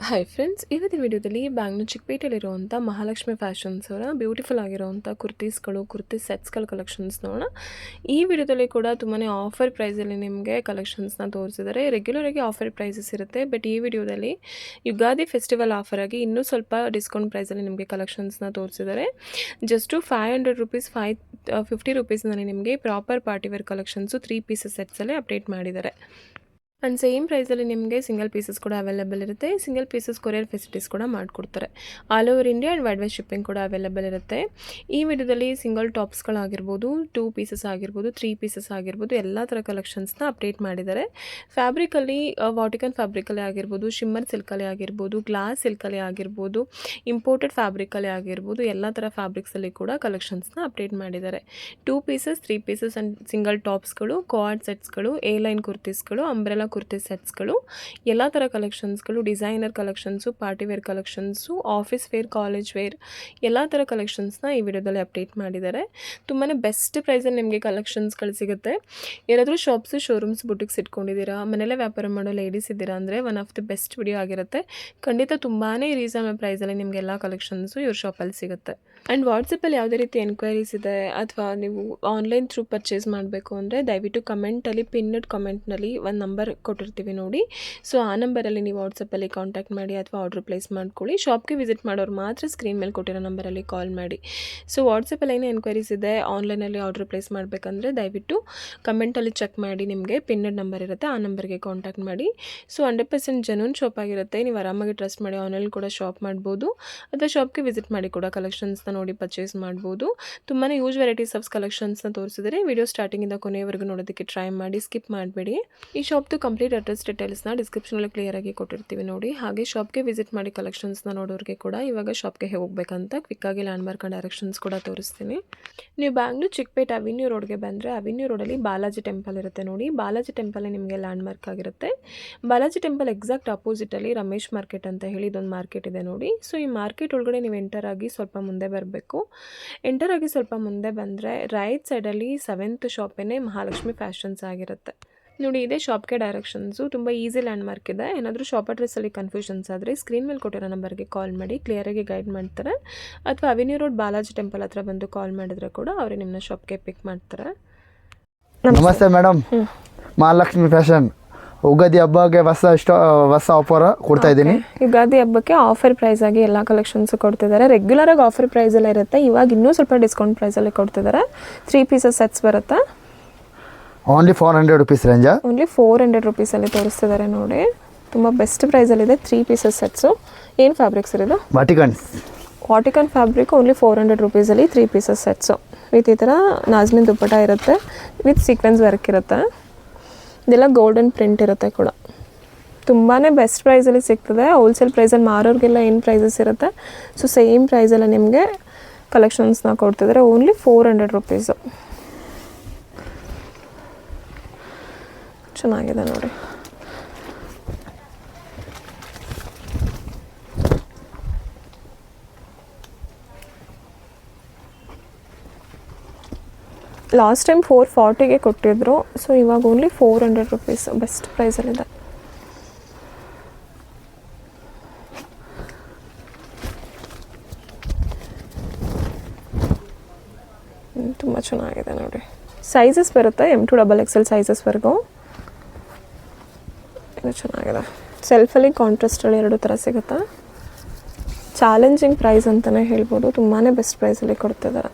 Hi friends, ಇವತ್ತಿನ ವಿಡಿಯೋದಲ್ಲಿ Bangalore ಚಿಕ್ಕಪೇಟೆಯಲ್ಲಿರುವಂಥ Mahalakshmi fashions ಅವರ ಬ್ಯೂಟಿಫುಲ್ ಆಗಿರುವಂಥ ಕುರ್ತಿ ಸೆಟ್ಸ್ಗಳ ಕಲೆಕ್ಷನ್ಸ್ ನೋಡೋಣ. ಈ ವಿಡಿಯೋದಲ್ಲಿ ಕೂಡ ತುಂಬಾ ಆಫರ್ ಪ್ರೈಸಲ್ಲಿ ನಿಮಗೆ ಕಲೆಕ್ಷನ್ಸ್ನ ತೋರಿಸಿದ್ದಾರೆ. ರೆಗ್ಯುಲರಾಗಿ ಆಫರ್ ಪ್ರೈಸಸ್ ಇರುತ್ತೆ, ಬಟ್ ಈ ವಿಡಿಯೋದಲ್ಲಿ ಯುಗಾದಿ ಫೆಸ್ಟಿವಲ್ ಆಫರ್ ಆಗಿ ಇನ್ನೂ ಸ್ವಲ್ಪ ಡಿಸ್ಕೌಂಟ್ ಪ್ರೈಸಲ್ಲಿ ನಿಮಗೆ ಕಲೆಕ್ಷನ್ಸ್ನ ತೋರಿಸಿದ್ದಾರೆ. ಜಸ್ಟು ₹500 $50 ರುಪೀಸ್ನಲ್ಲಿ ನಿಮಗೆ ಪ್ರಾಪರ್ ಪಾರ್ಟಿವೇರ್ ಕಲೆಕ್ಷನ್ಸು 3 ಪೀಸಸ್ ಸೆಟ್ಸಲ್ಲಿ ಅಪ್ಡೇಟ್ ಮಾಡಿದ್ದಾರೆ. ಆ್ಯಂಡ್ ಸೇಮ್ ಪ್ರೈಸಲ್ಲಿ ನಿಮಗೆ ಸಿಂಗಲ್ ಪೀಸಸ್ ಕೂಡ ಅವೈಲೇಬಲ್ ಇರುತ್ತೆ. ಸಿಂಗಲ್ ಪೀಸಸ್ ಕೊರಿಯರ್ ಫೆಸಿಲಿಟೀಸ್ ಕೂಡ ಮಾಡಿಕೊಡ್ತಾರೆ. All over India and world wide shipping ಕೂಡ ಅವೈಲೇಬಲ್ ಇರುತ್ತೆ. ಈ ವಿಡಿಯೋದಲ್ಲಿ ಸಿಂಗಲ್ ಟಾಪ್ಸ್ಗಳಾಗಿರ್ಬೋದು, 2 ಪೀಸಸ್ ಆಗಿರ್ಬೋದು, 3 ಪೀಸಸ್ ಆಗಿರ್ಬೋದು, ಎಲ್ಲ ಥರ ಕಲೆಕ್ಷನ್ಸ್ನ ಅಪ್ಡೇಟ್ ಮಾಡಿದ್ದಾರೆ. ಫ್ಯಾಬ್ರಿಕಲ್ಲಿ ವಾಟಿಕನ್ ಫ್ಯಾಬ್ರಿಕಲ್ಲೇ ಆಗಿರ್ಬೋದು, ಶಿಮ್ಮರ್ ಸಿಲ್ಕಲ್ಲೇ ಆಗಿರ್ಬೋದು, ಗ್ಲಾಸ್ ಸಿಲ್ಕಲ್ಲೇ ಆಗಿರ್ಬೋದು, ಇಂಪೋರ್ಟೆಡ್ ಫ್ಯಾಬ್ರಿಕಲ್ಲೇ ಆಗಿರ್ಬೋದು, ಎಲ್ಲ ಥರ ಫ್ಯಾಬ್ರಿಕ್ಸಲ್ಲಿ ಕೂಡ ಕಲೆಕ್ಷನ್ಸ್ನ ಅಪ್ಡೇಟ್ ಮಾಡಿದ್ದಾರೆ. 2 ಪೀಸಸ್, 3 ಪೀಸಸ್ ಆ್ಯಂಡ್ ಸಿಂಗಲ್ ಟಾಪ್ಸ್ಗಳು, ಕೋಆರ್ಡ್ ಸೆಟ್ಸ್ಗಳು, ಎ ಲೈನ್ ಕುರ್ತೀಸ್ಗಳು, ಅಂಬ್ರೆಲಾ ಕುರ್ತಿ ಸೆಟ್ಸ್ಗಳು, ಎಲ್ಲ ಥರ ಕಲೆಕ್ಷನ್ಸ್ಗಳು, designer collections, partywear collections, office wear, college wear, ಎಲ್ಲ ಥರ ಕಲೆಕ್ಷನ್ಸ್ನ ಈ ವಿಡಿಯೋದಲ್ಲಿ ಅಪ್ಡೇಟ್ ಮಾಡಿದ್ದಾರೆ. ತುಂಬಾ ಬೆಸ್ಟ್ ಪ್ರೈಸಲ್ಲಿ ನಿಮಗೆ ಕಲೆಕ್ಷನ್ಸ್ಗಳು ಸಿಗುತ್ತೆ. ಯಾರಾದರೂ ಶಾಪ್ಸು, ಶೋರೂಮ್ಸ್, ಬುಟಿಕ್ಸ್ ಇಟ್ಕೊಂಡಿದ್ದೀರಾ, ಮನೆಯಲ್ಲೇ ವ್ಯಾಪಾರ ಮಾಡೋ ಲೇಡೀಸ್ ಇದ್ದೀರಾ ಅಂದರೆ one of the best video ಆಗಿರುತ್ತೆ. ಖಂಡಿತ ತುಂಬಾ ರೀಸನಬಲ್ ಪ್ರೈಸಲ್ಲಿ ನಿಮಗೆಲ್ಲ ಕಲೆಕ್ಷನ್ಸು ಇವ್ರ ಶಾಪಲ್ಲಿ ಸಿಗುತ್ತೆ. ಆ್ಯಂಡ್ ವಾಟ್ಸಪ್ಪಲ್ಲಿ ಯಾವುದೇ ರೀತಿ ಎನ್ಕ್ವೈರೀಸ್ ಇದೆ ಅಥವಾ ನೀವು ಆನ್ಲೈನ್ ಥ್ರೂ ಪರ್ಚೇಸ್ ಮಾಡಬೇಕು ಅಂದರೆ ದಯವಿಟ್ಟು ಕಮೆಂಟಲ್ಲಿ ಪಿನ್ನಡ್ ಕಮೆಂಟ್ನಲ್ಲಿ ಒಂದು ನಂಬರ್ ಕೊಟ್ಟಿರ್ತೀವಿ ನೋಡಿ. ಸೊ ಆ ನಂಬರಲ್ಲಿ ನೀವು ವಾಟ್ಸಪ್ಪಲ್ಲಿ ಕಾಂಟ್ಯಾಕ್ಟ್ ಮಾಡಿ ಅಥವಾ ಆರ್ಡ್ರ್ ಪ್ಲೇಸ್ ಮಾಡ್ಕೊಳ್ಳಿ. ಶಾಪ್ಗೆ ವಿಸಿಟ್ ಮಾಡೋರು ಮಾತ್ರ ಸ್ಕ್ರೀನ್ ಮೇಲೆ ಕೊಟ್ಟಿರೋ ನಂಬರಲ್ಲಿ ಕಾಲ್ ಮಾಡಿ. ಸೊ ವಾಟ್ಸಪ್ಪಲ್ಲಿ ಏನೇ ಎನ್ಕ್ವೈರೀಸ್ ಇದೆ, ಆನ್ಲೈನಲ್ಲಿ ಆರ್ಡ್ರ್ ಪ್ಲೇಸ್ ಮಾಡಬೇಕಂದ್ರೆ ದಯವಿಟ್ಟು ಕಮೆಂಟಲ್ಲಿ ಚೆಕ್ ಮಾಡಿ. ನಿಮಗೆ ಪಿನ್ನಡ್ ನಂಬರ್ ಇರುತ್ತೆ, ಆ ನಂಬರ್ಗೆ ಕಾಂಟ್ಯಾಕ್ಟ್ ಮಾಡಿ. ಸೊ 100% ಜೆನ್ಯೂನ್ ಶಾಪ್ ಆಗಿರುತ್ತೆ. ನೀವು ಆರಾಮಾಗಿ ಟ್ರಸ್ಟ್ ಮಾಡಿ ಆನ್ಲೈನ್ ಕೂಡ ಶಾಪ್ ಮಾಡ್ಬೋದು ಅಥವಾ ಶಾಪ್ಗೆ ವಿಸಿಟ್ ಮಾಡಿ ಕೂಡ ಕಲೆಕ್ಷನ್ಸ್ನ ನೋಡಿ ಪರ್ಚೇಸ್ ಮಾಡ್ಬೋದು. ತುಂಬಾ ಯೂಸ್ ವೆರೈಟೀಸ್ ಆಫ್ ಕಲೆಕ್ಷನ್ಸ್ನ ತೋರಿಸಿದರೆ ವಿಡಿಯೋ ಸ್ಟಾರ್ಟಿಂಗಿಂದ ಕೊನೆಯವರೆಗೂ ನೋಡೋದಕ್ಕೆ ಟ್ರೈ ಮಾಡಿ, ಸ್ಕಿಪ್ ಮಾಡಬೇಡಿ. ಈ ಶಾಪ್ದು ಕಂಪ್ಲೀಟ್ ಅಡ್ರೆಸ್ ಡೀಟೇಲ್ಸ್ನ ಡಿಸ್ಕ್ರಿಪ್ಷನಲ್ಲಿ ಕ್ಲಿಯರಾಗಿ ಕೊಟ್ಟಿರ್ತೀವಿ ನೋಡಿ. ಹಾಗೆ ಶಾಪ್ಗೆ ವಿಸಿಟ್ ಮಾಡಿ ಕಲೆಕ್ಷನ್ಸ್ನ ನೋಡೋರಿಗೆ ಕೂಡ ಇವಾಗ ಶಾಪ್ಗೆ ಹೋಗಬೇಕಂತ ಕ್ವಿಕ್ಕಾಗಿ ಲ್ಯಾಂಡ್ ಮಾರ್ಕ್ ಆ್ಯಂಡ್ ಡೈರೆಕ್ಷನ್ಸ್ ಕೂಡ ತೋರಿಸ್ತೀನಿ. ನೀವು ಬ್ಯಾಂಗ್ಳೂರು ಚಿಕ್ಕಪೇಟೆ ಅವೆನ್ಯೂ ರೋಡ್ಗೆ ಬಂದರೆ ಅವೆನ್ಯೂ ರೋಡಲ್ಲಿ ಬಾಲಾಜಿ ಟೆಂಪಲ್ ಇರುತ್ತೆ ನೋಡಿ. ಬಾಲಾಜಿ ಟೆಂಪಲ್ ನಿಮಗೆ ಲ್ಯಾಂಡ್ ಮಾರ್ಕ್ ಆಗಿರುತ್ತೆ. ಬಾಲಾಜಿ ಟೆಂಪಲ್ ಎಕ್ಸಾಕ್ಟ್ ಆಪೋಸಿಟಲ್ಲಿ ರಮೇಶ್ ಮಾರ್ಕೆಟ್ ಅಂತ ಹೇಳಿ ಇದೊಂದು ಮಾರ್ಕೆಟ್ ಇದೆ ನೋಡಿ. ಸೊ ಈ ಮಾರ್ಕೆಟ್ ಒಳಗಡೆ ನೀವು ಎಂಟರ್ ಆಗಿ ಸ್ವಲ್ಪ ಮುಂದೆ ಬರಬೇಕು. ಎಂಟರ್ ಆಗಿ ಸ್ವಲ್ಪ ಮುಂದೆ ಬಂದರೆ ರೈಟ್ ಸೈಡಲ್ಲಿ 7th ಶಾಪೇನೆ ಮಹಾಲಕ್ಷ್ಮಿ ಫ್ಯಾಷನ್ಸ್ ಆಗಿರುತ್ತೆ ನೋಡಿ. ಇದೇ ಶಾಪ್ಗೆ ಡೈರೆಕ್ಷನ್ಸು ತುಂಬ ಈಸಿ ಲ್ಯಾಂಡ್ ಮಾರ್ಕ್ ಇದೆ. ಏನಾದರೂ ಶಾಪ್ ಅಡ್ರೆಸ್ಸಲ್ಲಿ ಕನ್ಫ್ಯೂಷನ್ಸ್ ಆದರೆ ಸ್ಕ್ರೀನ್ ಮೇಲೆ ಕೊಟ್ಟಿರೋ ನಂಬರ್ಗೆ ಕಾಲ್ ಮಾಡಿ, ಕ್ಲಿಯರಾಗಿ ಗೈಡ್ ಮಾಡ್ತಾರೆ. ಅಥವಾ ಅವೆನ್ಯೂ ರೋಡ್ ಬಾಲಾಜಿ ಟೆಂಪಲ್ ಹತ್ರ ಬಂದು ಕಾಲ್ ಮಾಡಿದ್ರೆ ಕೂಡ ಅವರೇ ನಿಮ್ಮನ್ನ ಶಾಪ್ಗೆ ಪಿಕ್ ಮಾಡ್ತಾರೆ. ನಮಸ್ತೆ ಮೇಡಮ್, ಮಹಾಲಕ್ಷ್ಮಿ ಫ್ಯಾಷನ್ ಉಗಾದಿ ಹಬ್ಬಕ್ಕೆ ಹೊಸ ಆಫರ್ ಕೊಡ್ತಾ ಇದ್ದೀನಿ. ಯುಗಾದಿ ಹಬ್ಬಕ್ಕೆ ಆಫರ್ ಪ್ರೈಸ್ ಆಗಿ ಎಲ್ಲ ಕಲೆಕ್ಷನ್ಸ್ ಕೊಡ್ತಿದ್ದಾರೆ. ರೆಗ್ಯುಲರ್ ಆಗಿ ಆಫರ್ ಪ್ರೈಸಲ್ಲೇ ಇರುತ್ತೆ. ಇವಾಗ ಇನ್ನೂ ಸ್ವಲ್ಪ ಡಿಸ್ಕೌಂಟ್ ಪ್ರೈಸಲ್ಲಿ ಕೊಡ್ತಿದ್ದಾರೆ. 3 ಪೀಸಸ್ ಸೆಟ್ಸ್ ಬರುತ್ತೆ. Only ₹400 range. ಓನ್ಲಿ ₹400 ರುಪೀಸಲ್ಲಿ ತೋರಿಸ್ತಿದ್ದಾರೆ ನೋಡಿ. ತುಂಬ ಬೆಸ್ಟ್ ಪ್ರೈಸಲ್ಲಿದೆ. 3 ಪೀಸಸ್ ಸೆಟ್ಸು. ಏನು ಫ್ಯಾಬ್ರಿಕ್ಸ್ ಇರೋದು? Vatican fabric. ಓನ್ಲಿ ₹400 ರುಪೀಸಲ್ಲಿ 3 ಪೀಸಸ್ ಸೆಟ್ಸು ವಿತ್ ಈ ಥರ ನಾಜ್ಮಿನ್ ದುಪ್ಪಟ ಇರುತ್ತೆ, ವಿತ್ ಸೀಕ್ವೆನ್ಸ್ ವರ್ಕ್ ಇರುತ್ತೆ. ಇದೆಲ್ಲ ಗೋಲ್ಡನ್ ಪ್ರಿಂಟ್ ಇರುತ್ತೆ ಕೂಡ. ತುಂಬಾ ಬೆಸ್ಟ್ ಪ್ರೈಸಲ್ಲಿ ಸಿಗ್ತದೆ. ಹೋಲ್ಸೇಲ್ ಪ್ರೈಸಲ್ಲಿ ಮಾರೋರಿಗೆಲ್ಲ ಏನು ಪ್ರೈಸಸ್ ಇರುತ್ತೆ, ಸೊ ಸೇಮ್ ಪ್ರೈಸಲ್ಲಿ ನಿಮಗೆ ಕಲೆಕ್ಷನ್ಸ್ನ ಕೊಡ್ತಿದ್ದಾರೆ. Only ₹400 rupees. ಚೆನ್ನಾಗಿದೆ ನೋಡಿ. ಲಾಸ್ಟ್ ಟೈಮ್ 440ಗೆ ಕೊಟ್ಟಿದ್ರು. ಸೊ ಇವಾಗ ಓನ್ಲಿ ₹400 ರುಪೀಸ್ ಬೆಸ್ಟ್ ಪ್ರೈಸಲ್ಲಿದೆ. ತುಂಬ ಚೆನ್ನಾಗಿದೆ ನೋಡಿ. ಸೈಜಸ್ ಬರುತ್ತೆ M to XXL ಸೈಜಸ್ವರೆಗೂ. ಇದು ಚೆನ್ನಾಗಿದೆ. ಸೆಲ್ಫಲ್ಲಿ ಕಾಂಟ್ರಾಸ್ಟಲ್ಲಿ 2 ಥರ ಸಿಗುತ್ತೆ. ಚಾಲೆಂಜಿಂಗ್ ಪ್ರೈಸ್ ಅಂತಲೇ ಹೇಳ್ಬೋದು. ತುಂಬಾ ಬೆಸ್ಟ್ ಪ್ರೈಸಲ್ಲಿ ಕೊಡ್ತಿದ್ದಾರೆ.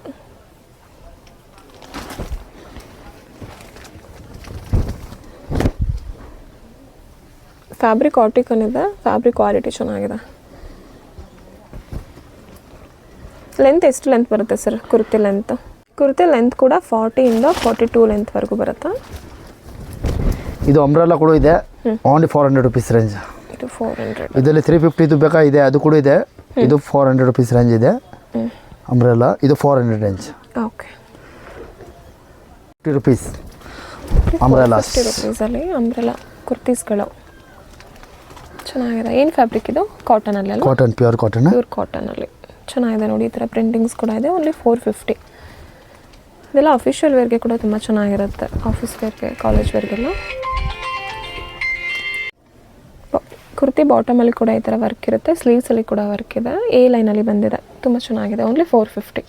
ಫ್ಯಾಬ್ರಿಕ್ ವಾಟಿಕನ್ ಇದೆ. ಫ್ಯಾಬ್ರಿಕ್ ಕ್ವಾಲಿಟಿ ಚೆನ್ನಾಗಿದೆ. ಲೆಂತ್ ಎಷ್ಟು ಲೆಂತ್ ಬರುತ್ತೆ ಸರ್? ಕುರ್ತಿ ಲೆಂತ್ ಕೂಡ 40ಇಂದ 42 ಲೆಂತ್ವರೆಗೂ ಬರುತ್ತೆ. ಇದು ಅಂಬ್ರೆಲಾ ಕೂಡ ಇದೆ. Only ₹400 range. ಇದು 400. ಇದರಲ್ಲಿ 350 ಬೇಕಾ ಇದೆ, ಅದು ಕೂಡ ಇದೆ. ಇದು ₹400 ರೇಂಜ್ ಇದೆ ಅಂಬ್ರೆಲಾ. ಇದು 400 ರೇಂಜ್. ಓಕೆ. ₹50 ಅಂಬ್ರೆಲಾ. ₹50 ಅಂಬ್ರೆಲಾ ಕುರ್ತೀಸ್ಗಳು ಚೆನ್ನಾಗಿದೆ. ಏನು ಫ್ಯಾಬ್ರಿಕ್ ಇದು? ಕಾಟನಲ್ಲಿ ಅಲ್ಲ? ಕಾಟನ್, ಪ್ಯೂರ್ ಕಾಟನಲ್ಲಿ ಚೆನ್ನಾಗಿದೆ ನೋಡಿ. ಈ ಥರ ಪ್ರಿಂಟಿಂಗ್ಸ್ ಕೂಡ ಇದೆ. ಓನ್ಲಿ 450. ಇದೆಲ್ಲ ಅಫಿಷಿಯಲ್ ವೇರ್ಗೆ ಕೂಡ ತುಂಬ ಚೆನ್ನಾಗಿರುತ್ತೆ. ಆಫೀಸ್ ವೇರ್ಗೆ, ಕಾಲೇಜ್ ವೇರ್ಗೆಲ್ಲ ಕುರ್ತಿ ಬಾಟಮಲ್ಲಿ ಕೂಡ ಈ ಥರ ವರ್ಕ್ ಇರುತ್ತೆ, ಸ್ಲೀವ್ಸಲ್ಲಿ ಕೂಡ ವರ್ಕ್ ಇದೆ, ಎ ಲೈನಲ್ಲಿ ಬಂದಿದೆ, ತುಂಬ ಚೆನ್ನಾಗಿದೆ. ಓನ್ಲಿ 450.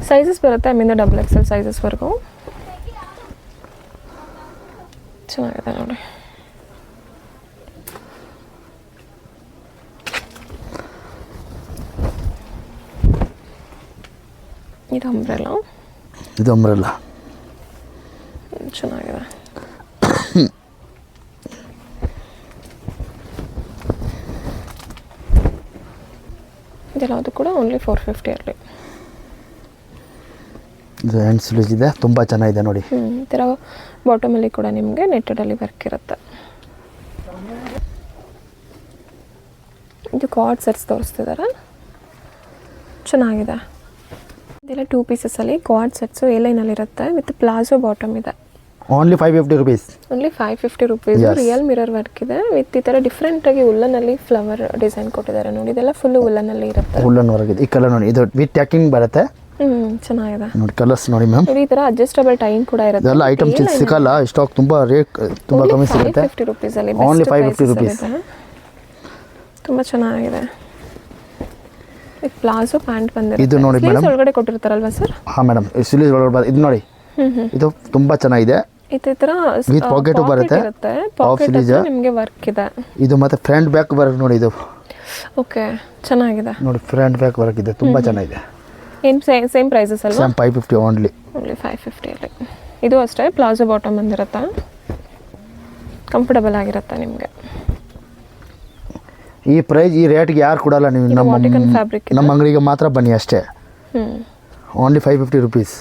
ಸೈಜಸ್ ಬರುತ್ತೆ ಎಮ್ಮಿಂದ XXL ಸೈಜಸ್ವರೆಗೂ. ಚೆನ್ನಾಗಿದೆ ನೋಡಿ. ಇದು ಅಂಬ್ರೆಲಾ. ಚೆನ್ನಾಗಿದೆ. ಇದೆಲ್ಲದು ಕೂಡ ಓನ್ಲಿ 450 ಅಲ್ಲಿ. ಇದು ಹ್ಯಾಂಡ್ ಸ್ಲೀವ್ಸ್ ಇದೆ, ತುಂಬ ಚೆನ್ನಾಗಿದೆ ನೋಡಿ. ಈ ಥರ ಬಾಟಮಲ್ಲಿ ಕೂಡ ನಿಮಗೆ ನೆಟ್ಟೆಡಲ್ಲಿ ವರ್ಕ್ ಇರುತ್ತೆ. ಇದು ಕಾರ್ಡ್ ಸೆಟ್ಸ್ ತೋರಿಸ್ತಿದ್ದಾರೆ, ಚೆನ್ನಾಗಿದೆ. ಇದೆಲ್ಲ 2 ಪೀಸಸಲ್ಲಿ ಕಾರ್ಡ್ ಸೆಟ್ಸು ಎ ಲೈನಲ್ಲಿ ಇರುತ್ತೆ, ವಿತ್ ಪ್ಲಾಜೋ ಬಾಟಮ್ ಇದೆ. Only 550 rupees. Only 550 rupees. Real mirror work ಇದೆ ವಿತ್ ಈ ಥರ ಡಿಫ್ರೆಂಟಾಗಿ ಉಲ್ಲನಲ್ಲಿ ಫ್ಲವರ್ ಡಿಸೈನ್ ಕೊಟ್ಟಿದ್ದಾರೆ ನೋಡಿ. ಇದೆಲ್ಲ ಫುಲ್ ಉಲ್ಲನಲ್ಲಿ ಇರುತ್ತೆ. ಉಲ್ಲನ್ ವರ್ಕ್ ಇದೆ. ಈ ಕಲರ್ ನೋಡಿ, ಇದು ವಿತ್ ಟ್ಯಾಕಿಂಗ್ ಬರುತ್ತೆ. ಚೆನ್ನಾಗಿದೆ ನೋಡಿ ಕಲರ್ಸ್ ನೋಡಿ ಮ್ಯಾಮ್. ಈ ಥರ ಅಡ್ಜಸ್ಟಬಲ್ ಟೈಮ್ ಕೂಡ ಇರುತ್ತೆ. ಇದೆಲ್ಲ ಐಟಮ್ಸ್ ಸಿಗಲ್ಲ, ಸ್ಟಾಕ್ ತುಂಬ ರೇಟ್ ತುಂಬ ಕಮ್ಮಿ ಸಿಗುತ್ತೆ. 550 ರುಪೀಸಲ್ಲಿ ಓನ್ಲಿ 550 ರುಪೀಸ್. ತುಂಬ ಚೆನ್ನಾಗಿದೆ. ವಿತ್ ಪ್ಲಾಜೋ ಪ್ಯಾಂಟ್ ಬಂದಿದೆ. ಇದು ನೋಡಿ ಮೇಡಮ್, ಒಳಗಡೆ ಕೊಟ್ಟಿರ್ತಾರಲ್ವಾ ಸರ್? ಹಾಂ ಮೇಡಮ್, ಸ್ಲೀವ್ಸ್ ಒಳಗಡೆ ಇದು ನೋಡಿ. ಇದು ತುಂಬ ಚೆನ್ನಾಗಿದೆ. ಈ ಥರ ವಿತ್ ಪಾಕೆಟ್ ಬರುತ್ತೆ. ಪಾಕೆಟ್ ನಿಮಗೆ ವರ್ಕ್ ಇದೆ. ಇದು ಮತ್ತೆ ಫ್ರಂಟ್ ಬ್ಯಾಕ್ ವರ್ಕ್ ನೋಡಿ. ಇದು ಓಕೆ, ಚೆನ್ನಾಗಿದೆ ನೋಡಿ, ಫ್ರಂಟ್ ಬ್ಯಾಕ್ ವರ್ಕ್ ಇದೆ, ತುಂಬ ಚೆನ್ನಾಗಿದೆ. ಏನು ಸೇಮ್ ಪ್ರೈಸಸ್ ಅಲ್ವಾ? ಸೇಮ್ 550 ಓನ್ಲಿ 550 ಅಲ್ಲಿ. ಇದು ಅಷ್ಟೇ ಪ್ಲಾಜೋ ಬಾಟಮ್ ಬಂದಿರುತ್ತೆ, ಕಂಫರ್ಟಬಲ್ ಆಗಿರುತ್ತೆ ನಿಮಗೆ. ಈ ಪ್ರೈಸ್ ಈ ರೇಟ್ಗೆ ಯಾರು ಕೊಡಲ್ಲ. ನೀವು ನಮ್ಮ ಅಂಗಡಿಗೆ ಮಾತ್ರ ಬನ್ನಿ ಅಷ್ಟೇ. Only 550 rupees.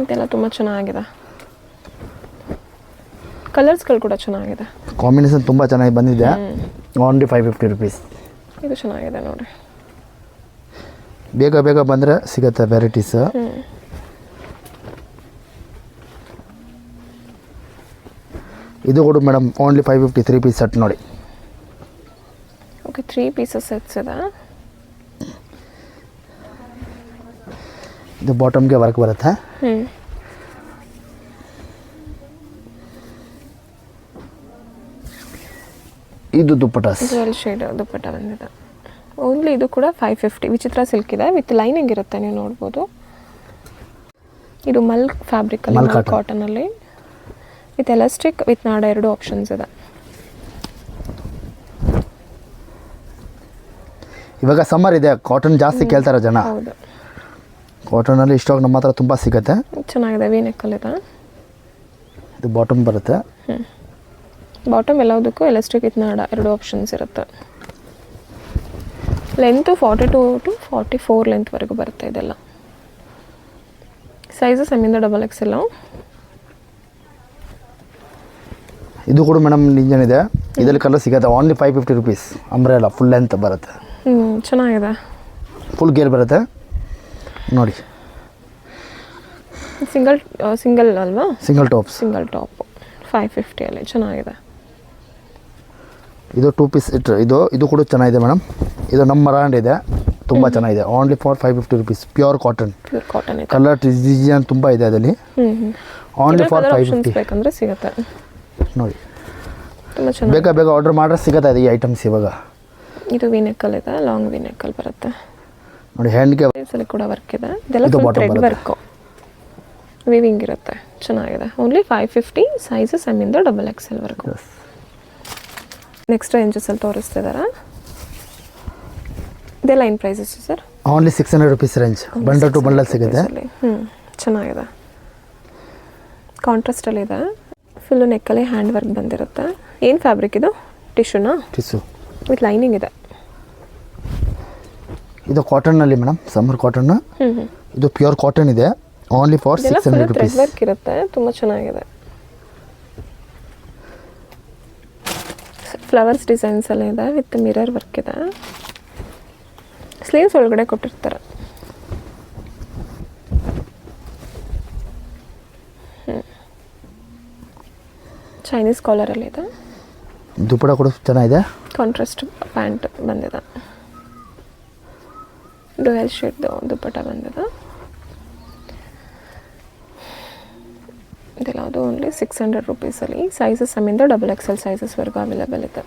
ಇದೆಲ್ಲ ತುಂಬ ಚೆನ್ನಾಗಿದೆ. ಕಲರ್ಸ್ಗಳು ಕೂಡ ಚೆನ್ನಾಗಿದೆ, ಕಾಂಬಿನೇಷನ್ ತುಂಬ ಚೆನ್ನಾಗಿ ಬಂದಿದೆ. Only 550 rupees. ಇದು ಚೆನ್ನಾಗಿದೆ ನೋಡಿ. ಬೇಗ ಬೇಗ ಬಂದರೆ ಸಿಗುತ್ತೆ ವೆರೈಟೀಸ್. ಇದು ಕೊಡು ಮೇಡಮ್, ಓನ್ಲಿ 550 3 ಪೀಸ್ ಸೆಟ್ ನೋಡಿ. ಓಕೆ, 3 ಪೀಸಸ್ ಸೆಟ್ಸ್ ಇದೆ. ಇದು ಬಾಟಮ್ಗೆ ವರ್ಕ್ ಬರುತ್ತೆ. ಇದು ದುಪ್ಪಟಾಸ್, ಡ್ಯುಯಲ್ ಶೇಡ್ ದುಪ್ಪಟ್ಟ ಬಂದಿದೆ. ಓನ್ಲಿ ಇದು ಕೂಡ 550. ವಿಚಿತ್ರ ಸಿಲ್ಕ್ ಇದೆ, ವಿತ್ ಲೈನಿಂಗ್ ಇರುತ್ತೆ, ನೀವು ನೋಡ್ಬೋದು. ಇದು ಮಲ್ಕ್ ಫ್ಯಾಬ್ರಿಕ್ ಅಲ್ಲಿ, ಕಾಟನ್ ಅಲ್ಲಿ, ವಿತ್ ಎಲಾಸ್ಟಿಕ್ ವಿತ್ ನಾಡ 2 ಆಪ್ಷನ್ಸ್ ಇದೆ. ಇವಾಗ ಸಮ್ಮರ್ ಇದೆ, ಕಾಟನ್ ಜಾಸ್ತಿ ಕೇಳ್ತಾರೆ ಜನ. ಹೌದು, ಕಾಟನಲ್ಲಿ ಸ್ಟಾಕ್ ನಮ್ಮ ಹತ್ರ ತುಂಬ ಸಿಗುತ್ತೆ. ಚೆನ್ನಾಗಿದೆ. ವಿ ನೆಕ್ಕಲ್ಲಿ ಇದೆ. ಇದು ಬಾಟಮ್ ಬರುತ್ತೆ. ಬಾಟಮ್ ಎಲ್ಲದಕ್ಕೂ ಎಲಾಸ್ಟಿಕ್ ವಿತ್ ನಾಡ 2 ಆಪ್ಷನ್ಸ್ ಇರುತ್ತೆ. ಲೆಂತು 42 to 44 ಲೆಂತ್ವರೆಗೂ ಬರುತ್ತೆ. ಇದೆಲ್ಲ ಸೈಜಸ್ ಎಮ್ಮಿಂದ XXL. ಇದು ಕೂಡ ಮೇಡಮ್ ಇಂಜನ್ ಇದೆ. ಇದರಲ್ಲಿ ಕಲರ್ ಸಿಗುತ್ತೆ. Only 550 rupees. Umbrella full length ಬರುತ್ತೆ. ಚೆನ್ನಾಗಿದೆ. ಫುಲ್ ಗೇರ್ ಬರುತ್ತೆ ನೋಡಿ. ಸಿಂಗಲ್ ಅಲ್ವಾ? ಸಿಂಗಲ್ ಟಾಪ್ 550 ಅಲ್ಲಿ ಚೆನ್ನಾಗಿದೆ. ಇದು 2 ಪೀಸ್ ಇಟ್ಟು ಇದು ಕೂಡ ಚೆನ್ನಾಗಿದೆ ಮೇಡಮ್. ಇದು ನಮ್ಮ ಬ್ರ್ಯಾಂಡ್ ಇದೆ, ತುಂಬ ಚೆನ್ನಾಗಿದೆ. Only for 550 rupees. Pure cotton ಇದೆ. ಕಲರ್ ಡಿಸೈನ್ ತುಂಬ ಇದೆ ಅದರಲ್ಲಿ. ಓನ್ಲಿ ಫಾರ್ 550 ಬೇಕಂದ್ರೆ ಸಿಗುತ್ತೆ ನೋಡಿ. ತುಂಬ ಚೆನ್ನಾಗಿ ಬೇಗ ಬೇಗ ಆರ್ಡರ್ ಮಾಡ್ರೆ ಸಿಗುತ್ತೆ ಈ ಐಟಮ್ಸ್ ಇವಾಗ. ಇದು ವಿ ನೆಕ್ಕಲ್ ಇದೆ, ಲಾಂಗ್ ವಿ ನೆಕ್ಕಲ್ ಬರುತ್ತೆ ನೋಡಿ. ಹ್ಯಾಂಡ್ಗೆ ಕೂಡ ವರ್ಕ್ ಇದೆ. ಇದೆಲ್ಲ ಥ್ರೆಡ್ ವರ್ಕು, ವಿವಿಂಗ್ ಇರುತ್ತೆ, ಚೆನ್ನಾಗಿದೆ. ಓನ್ಲಿ 550. ಸೈಜಸ್ ಎಮ್ಮಿಂದ XXL ವರೆಗೂ. ನೆಕ್ಸ್ಟ್ ರೇಂಜಸಲ್ಲಿ ತೋರಿಸ್ತಿದ್ದಾರೆ. ಇದೆಲ್ಲ ಏನು prices sir? Only 600 rupees range. Bundle to bundle ಸಿಗುತ್ತೆ. ಚೆನ್ನಾಗಿದೆ. ಕಾಂಟ್ರಾಸ್ಟಲ್ಲಿದೆ. ಫುಲ್ಲು ನೆಕ್ಕಲ್ಲಿ ಹ್ಯಾಂಡ್ ವರ್ಕ್ ಬಂದಿರುತ್ತೆ. ಏನು ಫ್ಯಾಬ್ರಿಕ್ ಇದು? ಟಿಶ್ಯೂನಾ? ಟಿಶ್ಯೂ ವಿತ್ ಲೈನಿಂಗ್ ಇದೆ. ಇದು ಕಾಟನ್ನಲ್ಲಿ ಮೇಡಮ್, ಸಮ್ಮರ್ ಕಾಟನ್. ಇದು ಪ್ಯೂರ್ ಕಾಟನ್ ಇದೆ. Only for 600 rupees. Thread work ಇರುತ್ತೆ, ತುಂಬ ಚೆನ್ನಾಗಿದೆ. ಫ್ಲವರ್ಸ್ ಡಿಸೈನ್ಸ್ ಎಲ್ಲ ಇದೆ, ವಿತ್ ಮಿರರ್ ವರ್ಕ್ ಇದೆ. ಸ್ಲೀವ್ಸ್ ಒಳಗಡೆ ಕೊಟ್ಟಿರ್ತಾರೆ. ಚೈನೀಸ್ ಕಾಲರಲ್ಲಿ ಇದೆ. ದುಪ್ಪಟ ಕೂಡ ಚೆನ್ನಾಗಿದೆ. ಕಾಂಟ್ರಾಸ್ಟ್ ಪ್ಯಾಂಟ್ ಬಂದಿದೆ. ಡ್ಯುಯಲ್ ಶೇಡ್ದು ದುಪ್ಪಟ ಬಂದಿದೆ. ಇದೆಲ್ಲ ಅದು ಓನ್ಲಿ 600 ರುಪೀಸಲ್ಲಿ. ಸೈಜಸ್ ನಮ್ಮಿಂದ XXL ಸೈಜಸ್ವರೆಗೂ ಅವೈಲೇಬಲ್ ಇದೆ.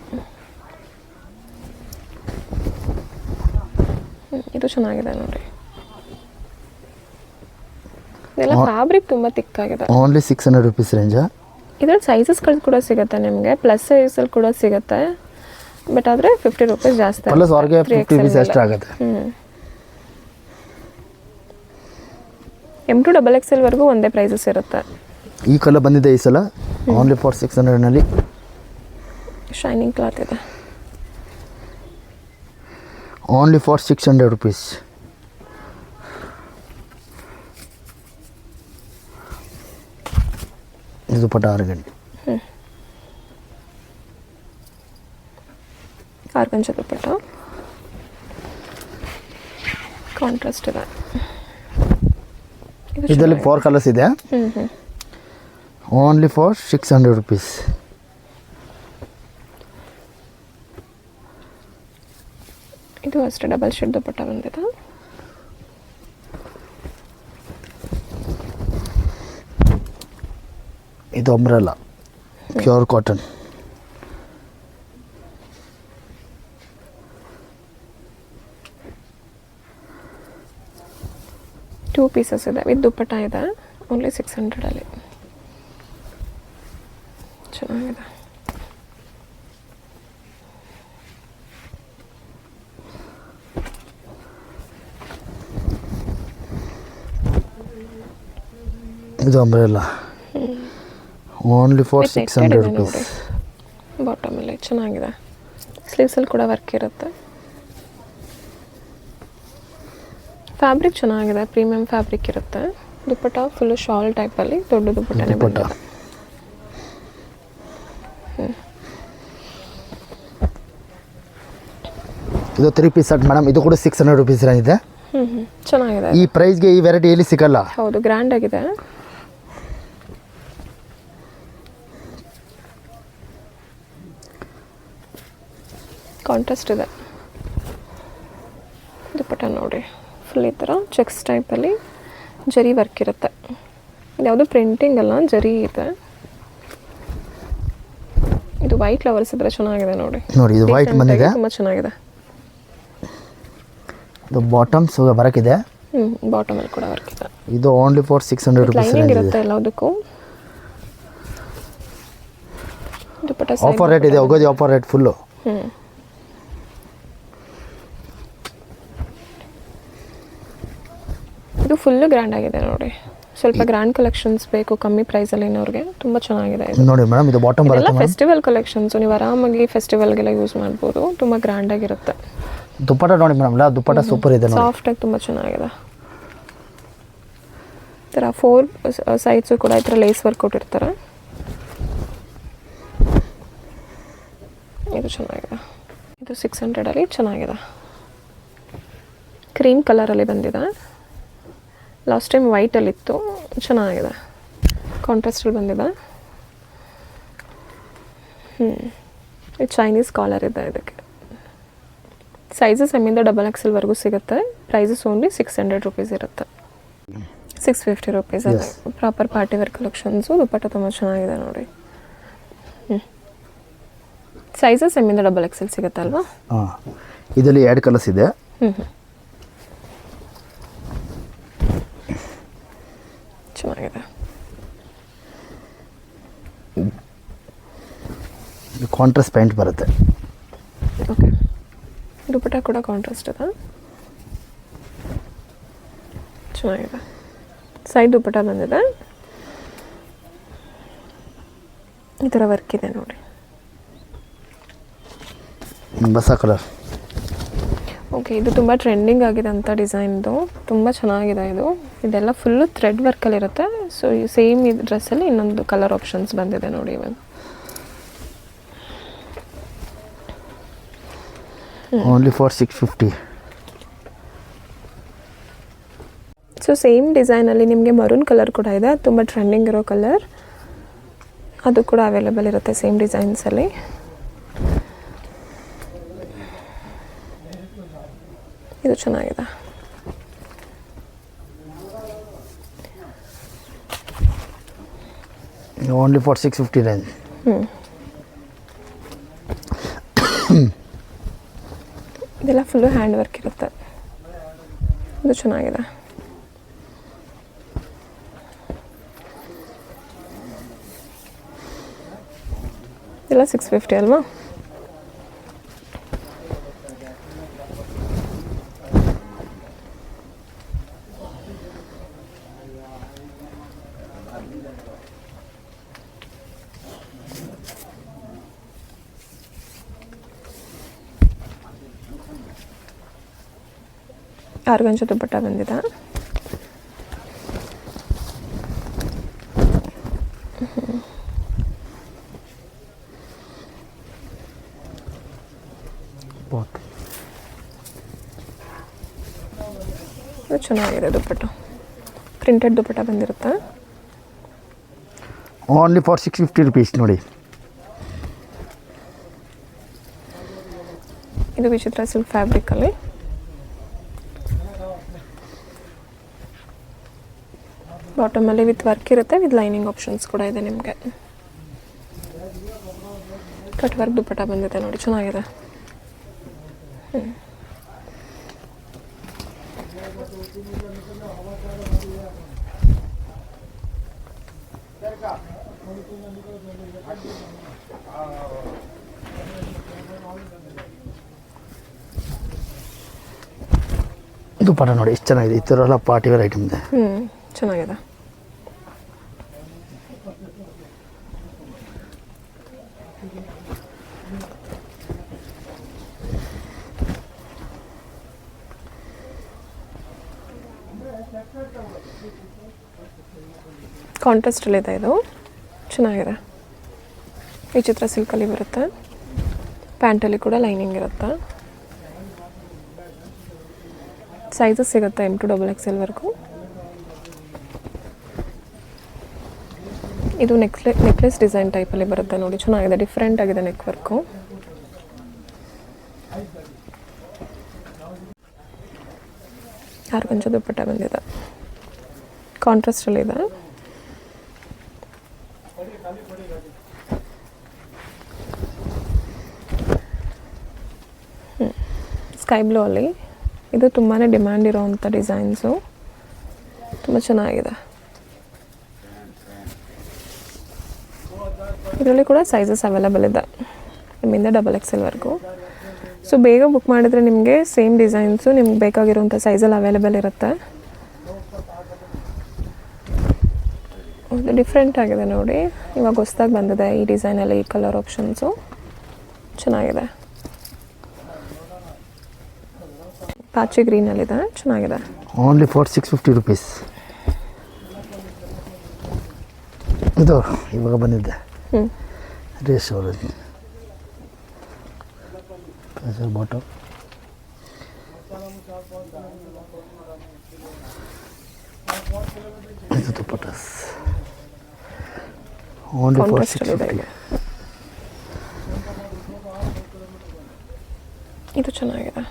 ಇದು ಚೆನ್ನಾಗಿದೆ ನೋಡಿ. ಇದೆಲ್ಲ ಫ್ಯಾಬ್ರಿಕ್ ತುಂಬ ತಿಕ್ಕಾಗಿದೆ. Only 600 rupees ರೇಂಜಾ. ಇದ್ರಲ್ಲಿ ಸೈಜಸ್ಗಳು ಕೂಡ ಸಿಗುತ್ತೆ ನಿಮಗೆ, ಪ್ಲಸ್ ಸೈಜಲ್ಲಿ ಕೂಡ ಸಿಗುತ್ತೆ. ಬಟ್ ಆದರೆ 50 ರುಪೀಸ್ ಜಾಸ್ತಿ ಪ್ಲಸ್ ಅವ್ರಿಗೆ 50 ರುಪೀಸ್ ಎಕ್ಸ್ಟ್ರಾ ಆಗುತ್ತೆ. M to XXL ವರೆಗೂ ಒಂದೇ ಪ್ರೈಸಸ್ ಇರುತ್ತೆ. ಈ ಕಲರ್ ಬಂದಿದೆ ಈ ಸಲ ಓನ್ಲಿ ಫಾರ್ 600ನಲ್ಲಿ. ಶೈನಿಂಗ್ ಕ್ಲಾತ್ ಇದೆ. Only for 600 rupees. ಇದು ಪಟ 6 ಗಂಟೆ. ಆರ್ಗಂಜ ದುಪ್ಪಟ್ಟ ಕಾಂಟ್ರಾಸ್ಟ್ ಇದೆ. ಇದರಲ್ಲಿ 4 ಕಲರ್ಸ್ ಇದೆ. Only for 600 rupees. ಇದು ಅಷ್ಟೇ ಡಬಲ್ ಶೇಡ್ ದುಪ್ಪಟ್ಟ ಬಂದಿದೆ. ಇದು umbrella pure cotton. Two pieces ಇದೆ ವಿತ್ ದುಪ್ಪಟ್ಟ ಇದೆ. ಓನ್ಲಿ 600ಅಲ್ಲಿ ಚೆನ್ನಾಗಿದೆ. ಇದು ಅಂಬ್ರೆಲಾ ಓನ್ಲಿ ಫಾರ್ 600 ರುಪೀಸ್. ಬಾಟಮಲ್ಲಿ ಚೆನ್ನಾಗಿದೆ. ಸ್ಲೀವ್ಸಲ್ಲಿ ಕೂಡ ವರ್ಕ್ ಇರುತ್ತೆ. ಫ್ಯಾಬ್ರಿಕ್ ಚೆನ್ನಾಗಿದೆ, ಪ್ರೀಮಿಯಂ ಫ್ಯಾಬ್ರಿಕ್ ಇರುತ್ತೆ. ದುಪ್ಪಟ್ಟ ಫುಲ್ಲು ಶಾಲ್ ಟೈಪಲ್ಲಿ ದೊಡ್ಡ ದುಪ್ಪಟ್ಟನೇ ಬಂದಿದೆ. ಇದು 3 ಪೀಸ್ ಸೆಟ್ ಮೇಡಮ್. ಇದು ಕೂಡ 600 ರುಪೀಸ್ ರೇಂಜ್ ಇದೆ. ಚೆನ್ನಾಗಿದೆ. ಈ ಪ್ರೈಸ್ಗೆ ಈ ವೆರೈಟಿ ಎಲ್ಲಿ ಸಿಗಲ್ಲ. ಹೌದು, ಗ್ರ್ಯಾಂಡ್ ಆಗಿದೆ. ಕಾಂಟ್ರಾಸ್ಟ್ ಇದೆ. ದುಪ್ಪಟ್ಟ ನೋಡಿ ಫುಲ್ ಈ ಥರ ಚೆಕ್ಸ್ ಟೈಪಲ್ಲಿ ಜರಿ ವರ್ಕ್ ಇರುತ್ತೆ. ಯಾವುದು ಪ್ರಿಂಟಿಂಗ್ ಅಲ್ಲ, ಜರಿ ಇದೆ. ಇದು ವೈಟ್ ಫ್ಲವರ್ಸ್ ಇದ್ರೆ ಚೆನ್ನಾಗಿದೆ ನೋಡಿ. ನೋಡಿ ಇದು ವೈಟ್ ಬಂದಿದೆ, ತುಂಬ ಚೆನ್ನಾಗಿದೆ. ಇದು ಬಾಟಮ್ಸ್ ಬರಕಿದೆ. ಬಾಟಮಲ್ಲಿ ಕೂಡ ವರ್ಕ್ ಇದೆ. ಇದು ಓನ್ಲಿ ಫಾರ್ 600 ರುಪೀಸ್ ಲೈನಿಂಗ್ ಇರುತ್ತೆ ಎಲ್ಲದಕ್ಕೂ. ದುಪ್ಪಟ್ಟ ಆಫರ್ ರೇಟ್ ಇದೆ, ಹೋಗೋದು ಆಫರ್ ರೇಟ್ ಫುಲ್ಲು. ಇದು ಫುಲ್ಲು ಗ್ರ್ಯಾಂಡ್ ಆಗಿದೆ ನೋಡಿ. ಸ್ವಲ್ಪ ಗ್ರ್ಯಾಂಡ್ ಕಲೆಕ್ಷನ್ಸ್ ಬೇಕು ಕಮ್ಮಿ ಪ್ರೈಸಲ್ಲಿ ಇನ್ನೋರಿಗೆ. ತುಂಬ ಚೆನ್ನಾಗಿದೆ ಇದು. ನೋಡಿ ಮೇಡಮ್, ಇದು ಬಾಟಮ್ ಬರುತ್ತೆ. ಫೆಸ್ಟಿವಲ್ ಕಲೆಕ್ಷನ್ಸ್, ನೀವು ಆರಾಮಾಗಿ ಫೆಸ್ಟಿವಲ್ಗೆಲ್ಲ ಯೂಸ್ ಮಾಡ್ಬೋದು. ತುಂಬ ಗ್ರ್ಯಾಂಡಾಗಿರುತ್ತೆ. ದುಪ್ಪಟ್ಟ ನೋಡಿ ಮೇಡಮ್, ದುಪ್ಪಟ್ಟ ಸೂಪರ್ ಇದೆ ನೋಡಿ. ಸಾಫ್ಟಾಗಿ ತುಂಬ ಚೆನ್ನಾಗಿದೆ. ಈ ಥರ 4 ಸೈಡ್ಸು ಕೂಡ ಈ ಥರ ಲೇಸ್ ವರ್ಕ್ ಕೊಟ್ಟಿರ್ತಾರೆ. ಇದು ಚೆನ್ನಾಗಿದೆ. ಇದು 600ಅಲ್ಲಿ ಚೆನ್ನಾಗಿದೆ. ಕ್ರೀಮ್ ಕಲರಲ್ಲಿ ಬಂದಿದೆ. ಲಾಸ್ಟ್ ಟೈಮ್ ವೈಟಲ್ಲಿತ್ತು, ಚೆನ್ನಾಗಿದೆ. ಕಾಂಟ್ರಾಸ್ಟಲ್ಲಿ ಬಂದಿದೆ. ಇದು ಚೈನೀಸ್ ಕಾಲರ್ ಇದೆ ಇದಕ್ಕೆ. ಸೈಜಸ್ ಎಮ್ಮಿಂದ XXL ವರೆಗೂ ಸಿಗುತ್ತೆ. ಪ್ರೈಸಸ್ ಓನ್ಲಿ 600 ರುಪೀಸ್ ಇರುತ್ತೆ. 650 ರುಪೀಸ್ ಅದೇ ಪ್ರಾಪರ್ ಪಾರ್ಟಿ ವೇರ್ ಕಲೆಕ್ಷನ್ಸು. ದುಪ್ಪಟ್ಟ ತುಂಬ ಚೆನ್ನಾಗಿದೆ ನೋಡಿ. ಸೈಜಸ್ ಎಮ್ಮಿಂದ XXL ಸಿಗುತ್ತೆ ಅಲ್ವಾ. ಹಾಂ, ಇದರಲ್ಲಿ 2 ಕಲರ್ಸ್ ಇದೆ. ಚೆನ್ನಾಗಿದೆ. ಕಾಂಟ್ರಾಸ್ಟ್ ಪ್ಯಾಂಟ್ ಬರುತ್ತೆ. ಓಕೆ, ದುಪ್ಪಟ್ಟ ಕೂಡ ಕಾಂಟ್ರಾಸ್ಟ್ ಇದೆ. ಚೆನ್ನಾಗಿದೆ. ಸೈಡ್ ದುಪ್ಪಟ್ಟ ಬಂದಿದೆ. ಈ ಥರ ವರ್ಕ್ ಇದೆ ನೋಡಿ. ಬಸ ಕಲರ್. ಓಕೆ, ಇದು ತುಂಬ ಟ್ರೆಂಡಿಂಗ್ ಆಗಿದೆ ಅಂತ ಡಿಸೈನ್ದು. ತುಂಬ ಚೆನ್ನಾಗಿದೆ ಇದು. ಇದೆಲ್ಲ ಫುಲ್ಲು ಥ್ರೆಡ್ ವರ್ಕಲ್ಲಿರುತ್ತೆ. ಸೊ ಈ ಸೇಮ್ ಈ ಡ್ರೆಸ್ಸಲ್ಲಿ ಇನ್ನೊಂದು ಕಲರ್ ಆಪ್ಷನ್ಸ್ ಬಂದಿದೆ ನೋಡಿ ಇವಾಗ. Only for 650. ಸೊ ಸೇಮ್ ಡಿಸೈನಲ್ಲಿ ನಿಮಗೆ ಮರೂನ್ ಕಲರ್ ಕೂಡ ಇದೆ. ತುಂಬ ಟ್ರೆಂಡಿಂಗ್ ಇರೋ ಕಲರ್. ಅದು ಕೂಡ ಅವೈಲೇಬಲ್ ಇರುತ್ತೆ ಸೇಮ್ ಡಿಸೈನ್ಸಲ್ಲಿ. ಇದು ಚೆನ್ನಾಗಿದೆ. Only for 650 range. ಇದೆಲ್ಲ ಫುಲ್ಲು ಹ್ಯಾಂಡ್ ವರ್ಕ್ ಇರುತ್ತೆ. ಇದು ಚೆನ್ನಾಗಿದೆ. ಇದೆಲ್ಲ 650 ಅಲ್ವಾ? ಆರ್ಗಂಜಾ ದುಪ್ಪಟ್ಟ ಬಂದಿದೆ. ಇದು ಚೆನ್ನಾಗಿದೆ ದುಪ್ಪಟ್ಟ. ಪ್ರಿಂಟೆಡ್ ದುಪ್ಪಟ್ಟ ಬಂದಿರುತ್ತೆ. ಓನ್ಲಿ ಫಾರ್ 650 ರುಪೀಸ್ ನೋಡಿ. ಇದು ವಿಚಿತ್ರ ಸಿಲ್ಕ್ ಫ್ಯಾಬ್ರಿಕಲ್ಲಿ ಬಾಟಮಲ್ಲಿ ವಿತ್ ವರ್ಕ್ ಇರುತ್ತೆ, ವಿತ್ ಲೈನಿಂಗ್ ಆಪ್ಷನ್ಸ್ ಕೂಡ ಇದೆ ನಿಮಗೆ. ಕಟ್ ವರ್ಕ್ ದುಪ್ಪಟ್ಟ ಬಂದಿದೆ ನೋಡಿ, ಚೆನ್ನಾಗಿದೆ. ದುಪ್ಪಟ್ಟ ನೋಡಿ ಎಷ್ಟು ಚೆನ್ನಾಗಿದೆ. ಈ ಥರ ಎಲ್ಲ ಪಾರ್ಟಿ ವೇರ್ ಐಟಮ್ ಇದೆ. ಚೆನ್ನಾಗಿದೆ. ಕಾಂಟ್ರಾಸ್ಟಲ್ಲಿದೆ, ಇದು ಚೆನ್ನಾಗಿದೆ. ವಿಚಿತ್ರ ಸಿಲ್ಕಲ್ಲಿ ಬರುತ್ತೆ. ಪ್ಯಾಂಟಲ್ಲಿ ಕೂಡ ಲೈನಿಂಗ್ ಇರುತ್ತೆ. ಸೈಜಸ್ ಸಿಗುತ್ತೆ M to XXL ವರೆಗೂ. ಇದು ನೆಕ್ಲೆಸ್ ಡಿಸೈನ್ ಟೈಪಲ್ಲಿ ಬರುತ್ತೆ ನೋಡಿ, ಚೆನ್ನಾಗಿದೆ. ಡಿಫ್ರೆಂಟ್ ಆಗಿದೆ ನೆಕ್ ವರ್ಕು. ಆರ್ಗಂಜಾ ದುಪ್ಪಟ್ಟ ಬಂದಿದೆ, ಕಾಂಟ್ರಾಸ್ಟಲ್ಲಿದೆ. ಸ್ಕೈ ಬ್ಲೂ ಅಲ್ಲಿ ಇದು ತುಂಬಾ ಡಿಮ್ಯಾಂಡ್ ಇರೋವಂಥ ಡಿಸೈನ್ಸು, ತುಂಬ ಚೆನ್ನಾಗಿದೆ. ಇದರಲ್ಲಿ ಕೂಡ ಸೈಜಸ್ ಅವೈಲೇಬಲ್ ಇದೆ, ನಿಮ್ಮಿಂದ XXL ವರೆಗೂ. ಸೊ ಬೇಗ ಬುಕ್ ಮಾಡಿದರೆ ನಿಮಗೆ ಸೇಮ್ ಡಿಸೈನ್ಸು ನಿಮ್ಗೆ ಬೇಕಾಗಿರೋಂಥ ಸೈಜಲ್ಲಿ ಅವೈಲೇಬಲ್ ಇರುತ್ತೆ. ಇದು ಡಿಫ್ರೆಂಟ್ ಆಗಿದೆ ನೋಡಿ, ಇವಾಗ ಹೊಸ್ದಾಗಿ ಬಂದಿದೆ ಈ ಡಿಸೈನಲ್ಲಿ. ಈ ಕಲರ್ ಆಪ್ಷನ್ಸು ಚೆನ್ನಾಗಿದೆ. ಪಾಚಿ ಗ್ರೀನಲ್ಲಿದೆ, ಚೆನ್ನಾಗಿದೆ. Only for 650 rupees. ಇದು ಇವಾಗ ಬಂದಿದ್ದೆ ರೇಸ್ ಅವರದ್ದು ಬಾಟಮ್. ಇದು ದುಪ್ಪಟ್ಟ ಓನ್ಲಿ ಫಾರ್ 650. ಇದು ಚೆನ್ನಾಗಿದೆ.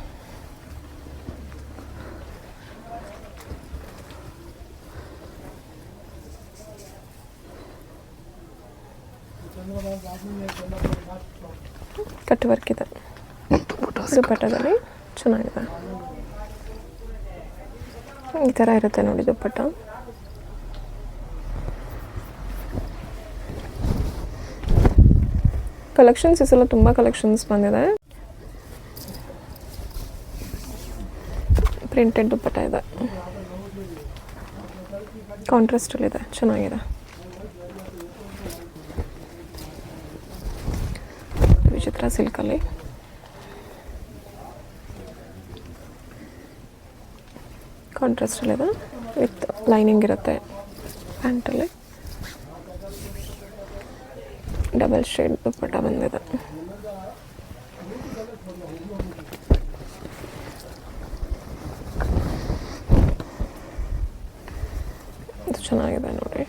ಕಟ್ ವರ್ಕ್ ಇದೆ ದುಪ್ಪಟ್ಟದಲ್ಲಿ, ಚೆನ್ನಾಗಿದೆ. ಈ ಥರ ಇರುತ್ತೆ ನೋಡಿ ದುಪ್ಪಟ್ಟ. ಕಲೆಕ್ಷನ್ಸ್ ಈ ಸಲ ತುಂಬ ಕಲೆಕ್ಷನ್ಸ್ ಬಂದಿದೆ. ಪ್ರಿಂಟೆಡ್ ದುಪ್ಪಟ್ಟ ಇದೆ, ಕಾಂಟ್ರಾಸ್ಟಲ್ಲಿದೆ, ಚೆನ್ನಾಗಿದೆ. ವಿಚಿತ್ರ ಸಿಲ್ಕಲ್ಲಿ ಕಾಂಟ್ರಾಸ್ಟಲ್ಲಿದೆ, ವಿತ್ ಲೈನಿಂಗ್ ಇರುತ್ತೆ. ಪ್ಯಾಂಟಲ್ಲಿ ಡಬಲ್ ಶೇಡ್ ದುಪ್ಪಟ್ಟ ಬಂದಿದೆ. ಇದು ಚೆನ್ನಾಗಿದೆ ನೋಡಿ,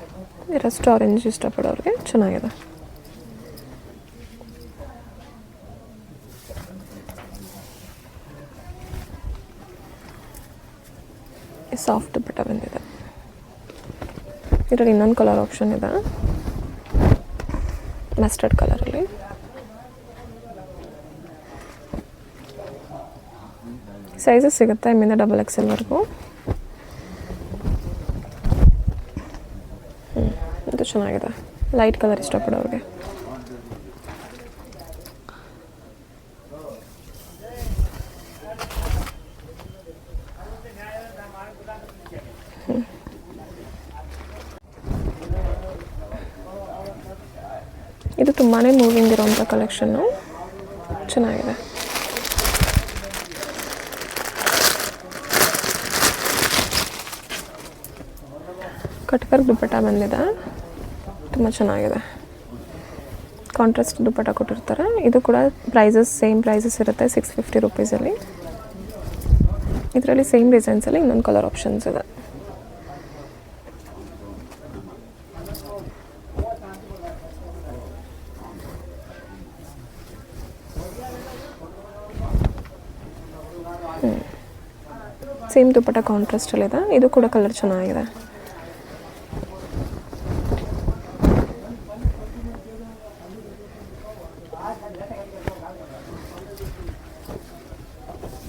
ರಸ್ಟ್ ಆರೆಂಜ್ ಇಷ್ಟಪಡೋರಿಗೆ ಚೆನ್ನಾಗಿದೆ. ಸಾಫ್ಟ್ ದುಪ್ಪಟ್ಟ ಬಂದಿದೆ. ಇದರಲ್ಲಿ ಇನ್ನೊಂದು ಕಲರ್ ಆಪ್ಷನ್ ಇದೆ. ಮಸ್ಟರ್ಡ್ ಕಲರಲ್ಲಿ. ಸೈಜಸ್ ಸಿಗುತ್ತೆ ಎಮ್ಮಿಂದ XXL ವರೆಗೂ. ಇದು ಚೆನ್ನಾಗಿದೆ, ಲೈಟ್ ಕಲರ್ ಇಷ್ಟಪಡೋರಿಗೆ. ಇದು ತುಂಬಾ ಮೂವಿಂಗ್ ಇರೋಂಥ ಕಲೆಕ್ಷನ್ನು, ಚೆನ್ನಾಗಿದೆ. ಕಟ್ವರ್ಕ್ ದುಪ್ಪಟ್ಟ ಬಂದಿದೆ, ತುಂಬ ಚೆನ್ನಾಗಿದೆ. ಕಾಂಟ್ರಾಸ್ಟ್ ದುಪ್ಪಟ್ಟ ಕೊಟ್ಟಿರ್ತಾರೆ. ಇದು ಕೂಡ ಸೇಮ್ ಪ್ರೈಸಸ್ ಇರುತ್ತೆ, 650 ರುಪೀಸಲ್ಲಿ. ಇದರಲ್ಲಿ ಸೇಮ್ ಡಿಸೈನ್ಸಲ್ಲಿ ಇನ್ನೊಂದು ಕಲರ್ ಆಪ್ಷನ್ಸ್ ಇದೆ. ಸೇಮ್ ದುಪ್ಪಟ್ಟ ಕಾಂಟ್ರಾಸ್ಟಲ್ಲಿದೆ. ಇದು ಕೂಡ ಕಲರ್ ಚೆನ್ನಾಗಿದೆ.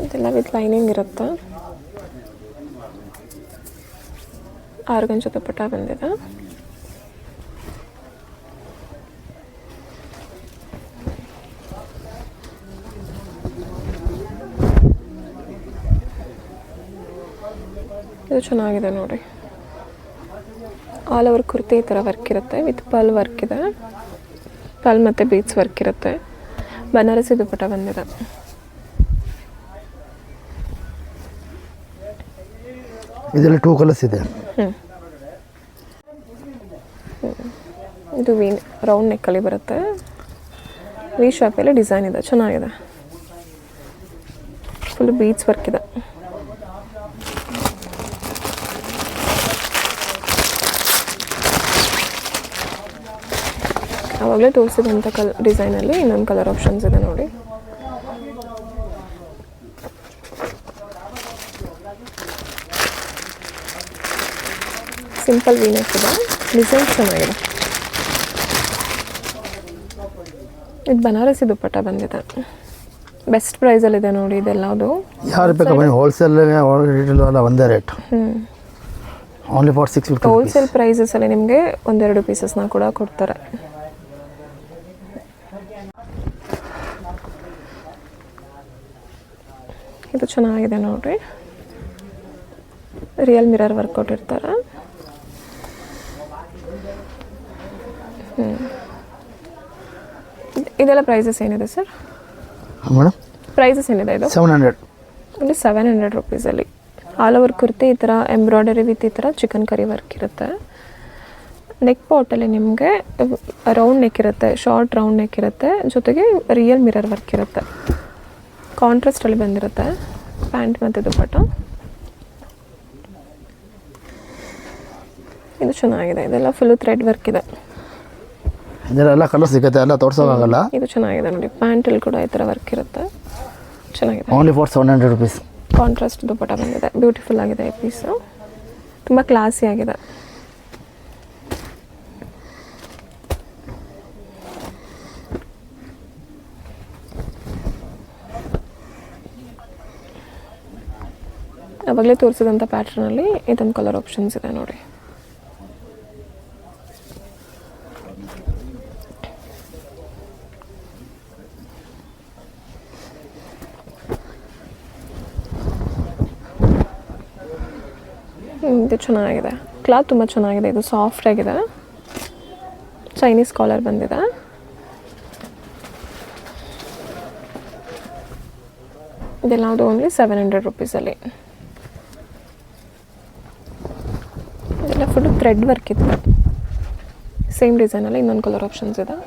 ಇದೆಲ್ಲ ವಿತ್ ಲೈನಿಂಗ್ ಇರುತ್ತೆ. ಆರ್ಗಂಜ ದುಪ್ಪಟ್ಟ ಬಂದಿದೆ. ಇದು ಚೆನ್ನಾಗಿದೆ ನೋಡಿ. ಆಲ್ ಓವರ್ ಕುರ್ತಿ ಈ ಥರ ವರ್ಕ್ ಇರುತ್ತೆ, ವಿತ್ ಪಲ್ ವರ್ಕ್ ಇದೆ. ಪಲ್ ಮತ್ತು ಬೀಡ್ಸ್ ವರ್ಕ್ ಇರುತ್ತೆ. ಬನಾರಸಿ ದುಪ್ಪಟ್ಟ ಬಂದಿದೆ. ಇದರಲ್ಲಿ 2 ಕಲರ್ಸ್ ಇದೆ. ಇದು ರೌಂಡ್ ನೆಕ್ಕಲ್ಲಿ ಬರುತ್ತೆ. ವಿ ಶಾಪಲ್ಲಿ ಡಿಸೈನ್ ಇದೆ, ಚೆನ್ನಾಗಿದೆ. ಫುಲ್ ಬೀಡ್ಸ್ ವರ್ಕ್ ಇದೆ. ಆವಾಗಲೇ ತೋರಿಸಿದಂಥ ಡಿಸೈನಲ್ಲಿ ಇನ್ನೊಂದು ಕಲರ್ ಆಪ್ಷನ್ಸ್ ಇದೆ ನೋಡಿ. ಸಿಂಪಲ್ ವೀನೆಕ್ ಇದೆ, ಡಿಸೈನ್ ಚೆನ್ನಾಗಿದೆ. ಇದು ಬನಾರಸಿ ದುಪ್ಪಟ್ಟ ಬಂದಿದೆ. ಬೆಸ್ಟ್ ಪ್ರೈಸಲ್ಲಿದೆ ನೋಡಿ ಇದೆಲ್ಲದು. ಯಾರು ಬೇಕಾ ಹೋಲ್ಸೇಲ್ ಎಲ್ಲ ಒಂದೇ ರೇಟ್. Only for 650. ಹೋಲ್ಸೇಲ್ ಪ್ರೈಸಸಲ್ಲಿ ನಿಮಗೆ ಒಂದೆರಡು ಪೀಸಸ್ನ ಕೂಡ ಕೊಡ್ತಾರೆ. ಇದು ಚೆನ್ನಾಗಿದೆ ನೋಡಿರಿ. ರಿಯಲ್ ಮಿರರ್ ವರ್ಕ್ ಕೊಟ್ಟಿರ್ತಾರೆ. ಇದೆಲ್ಲ ಪ್ರೈಸಸ್ ಏನಿದೆ ಸರ್? ಮೇಡಮ್ ಪ್ರೈಸಸ್ ಏನಿದೆ ಇದು? 700. ಓನ್ಲಿ 700 ರುಪೀಸಲ್ಲಿ. ಆಲ್ ಓವರ್ ಕುರ್ತಿ ಈ ಥರ ಎಂಬ್ರಾಯ್ಡರಿ ವಿತ್ ಈ ಥರ ಚಿಕನ್ ಕರಿ ವರ್ಕ್ ಇರುತ್ತೆ. ನೆಕ್ ಪಾಟಲ್ಲಿ ನಿಮಗೆ ರೌಂಡ್ ನೆಕ್ ಇರುತ್ತೆ, ಶಾರ್ಟ್ ರೌಂಡ್ ನೆಕ್ ಇರುತ್ತೆ, ಜೊತೆಗೆ ರಿಯಲ್ ಮಿರರ್ ವರ್ಕ್ ಇರುತ್ತೆ. ಕಾಂಟ್ರಾಸ್ಟಲ್ಲಿ ಬಂದಿರುತ್ತೆ ಪ್ಯಾಂಟ್ ಮತ್ತು ದುಪ್ಪಟ್ಟ. ಇದು ಚೆನ್ನಾಗಿದೆ. ಇದೆಲ್ಲ ಫುಲ್ಲು ಥ್ರೆಡ್ ವರ್ಕ್ ಇದೆ. ಇದೆಲ್ಲ ಕಲರ್ ಸಿಗುತ್ತೆ, ಎಲ್ಲ ತೋರಿಸೋಕ್ಕಾಗಲ್ಲ. ಇದು ಚೆನ್ನಾಗಿದೆ ನೋಡಿ. ಪ್ಯಾಂಟಲ್ಲಿ ಕೂಡ ಈ ಥರ ವರ್ಕ್ ಇರುತ್ತೆ, ಚೆನ್ನಾಗಿದೆ. Only for 700 rupees. ಕಾಂಟ್ರಾಸ್ಟ್ ದುಪ್ಪಟ್ಟ ಬಂದಿದೆ, ಬ್ಯೂಟಿಫುಲ್ ಆಗಿದೆ ಈ ಪೀಸು, ತುಂಬ ಕ್ಲಾಸಿ ಆಗಿದೆ. ಆವಾಗಲೇ ತೋರಿಸಿದಂಥ ಪ್ಯಾಟ್ರನಲ್ಲಿ ಇದೊಂದು ಕಲರ್ ಆಪ್ಷನ್ಸ್ ಇದೆ ನೋಡಿ. ಇದು ಚೆನ್ನಾಗಿದೆ, ಕ್ಲಾತ್ ತುಂಬ ಚೆನ್ನಾಗಿದೆ. ಇದು ಸಾಫ್ಟ್ ಆಗಿದೆ, ಚೈನೀಸ್ ಕಾಲರ್ ಬಂದಿದೆ. ಇದೆಲ್ಲ ಓನ್ಲಿ 700 ರುಪೀಸಲ್ಲಿ. ಇದೆಲ್ಲ ಫುಲ್ ಥ್ರೆಡ್ ವರ್ಕ್ ಇದೆ. ಸೇಮ್ ಡಿಸೈನಲ್ಲಿ ಇನ್ನೊಂದು ಕಲರ್ ಆಪ್ಷನ್ಸ್ ಇದೆ.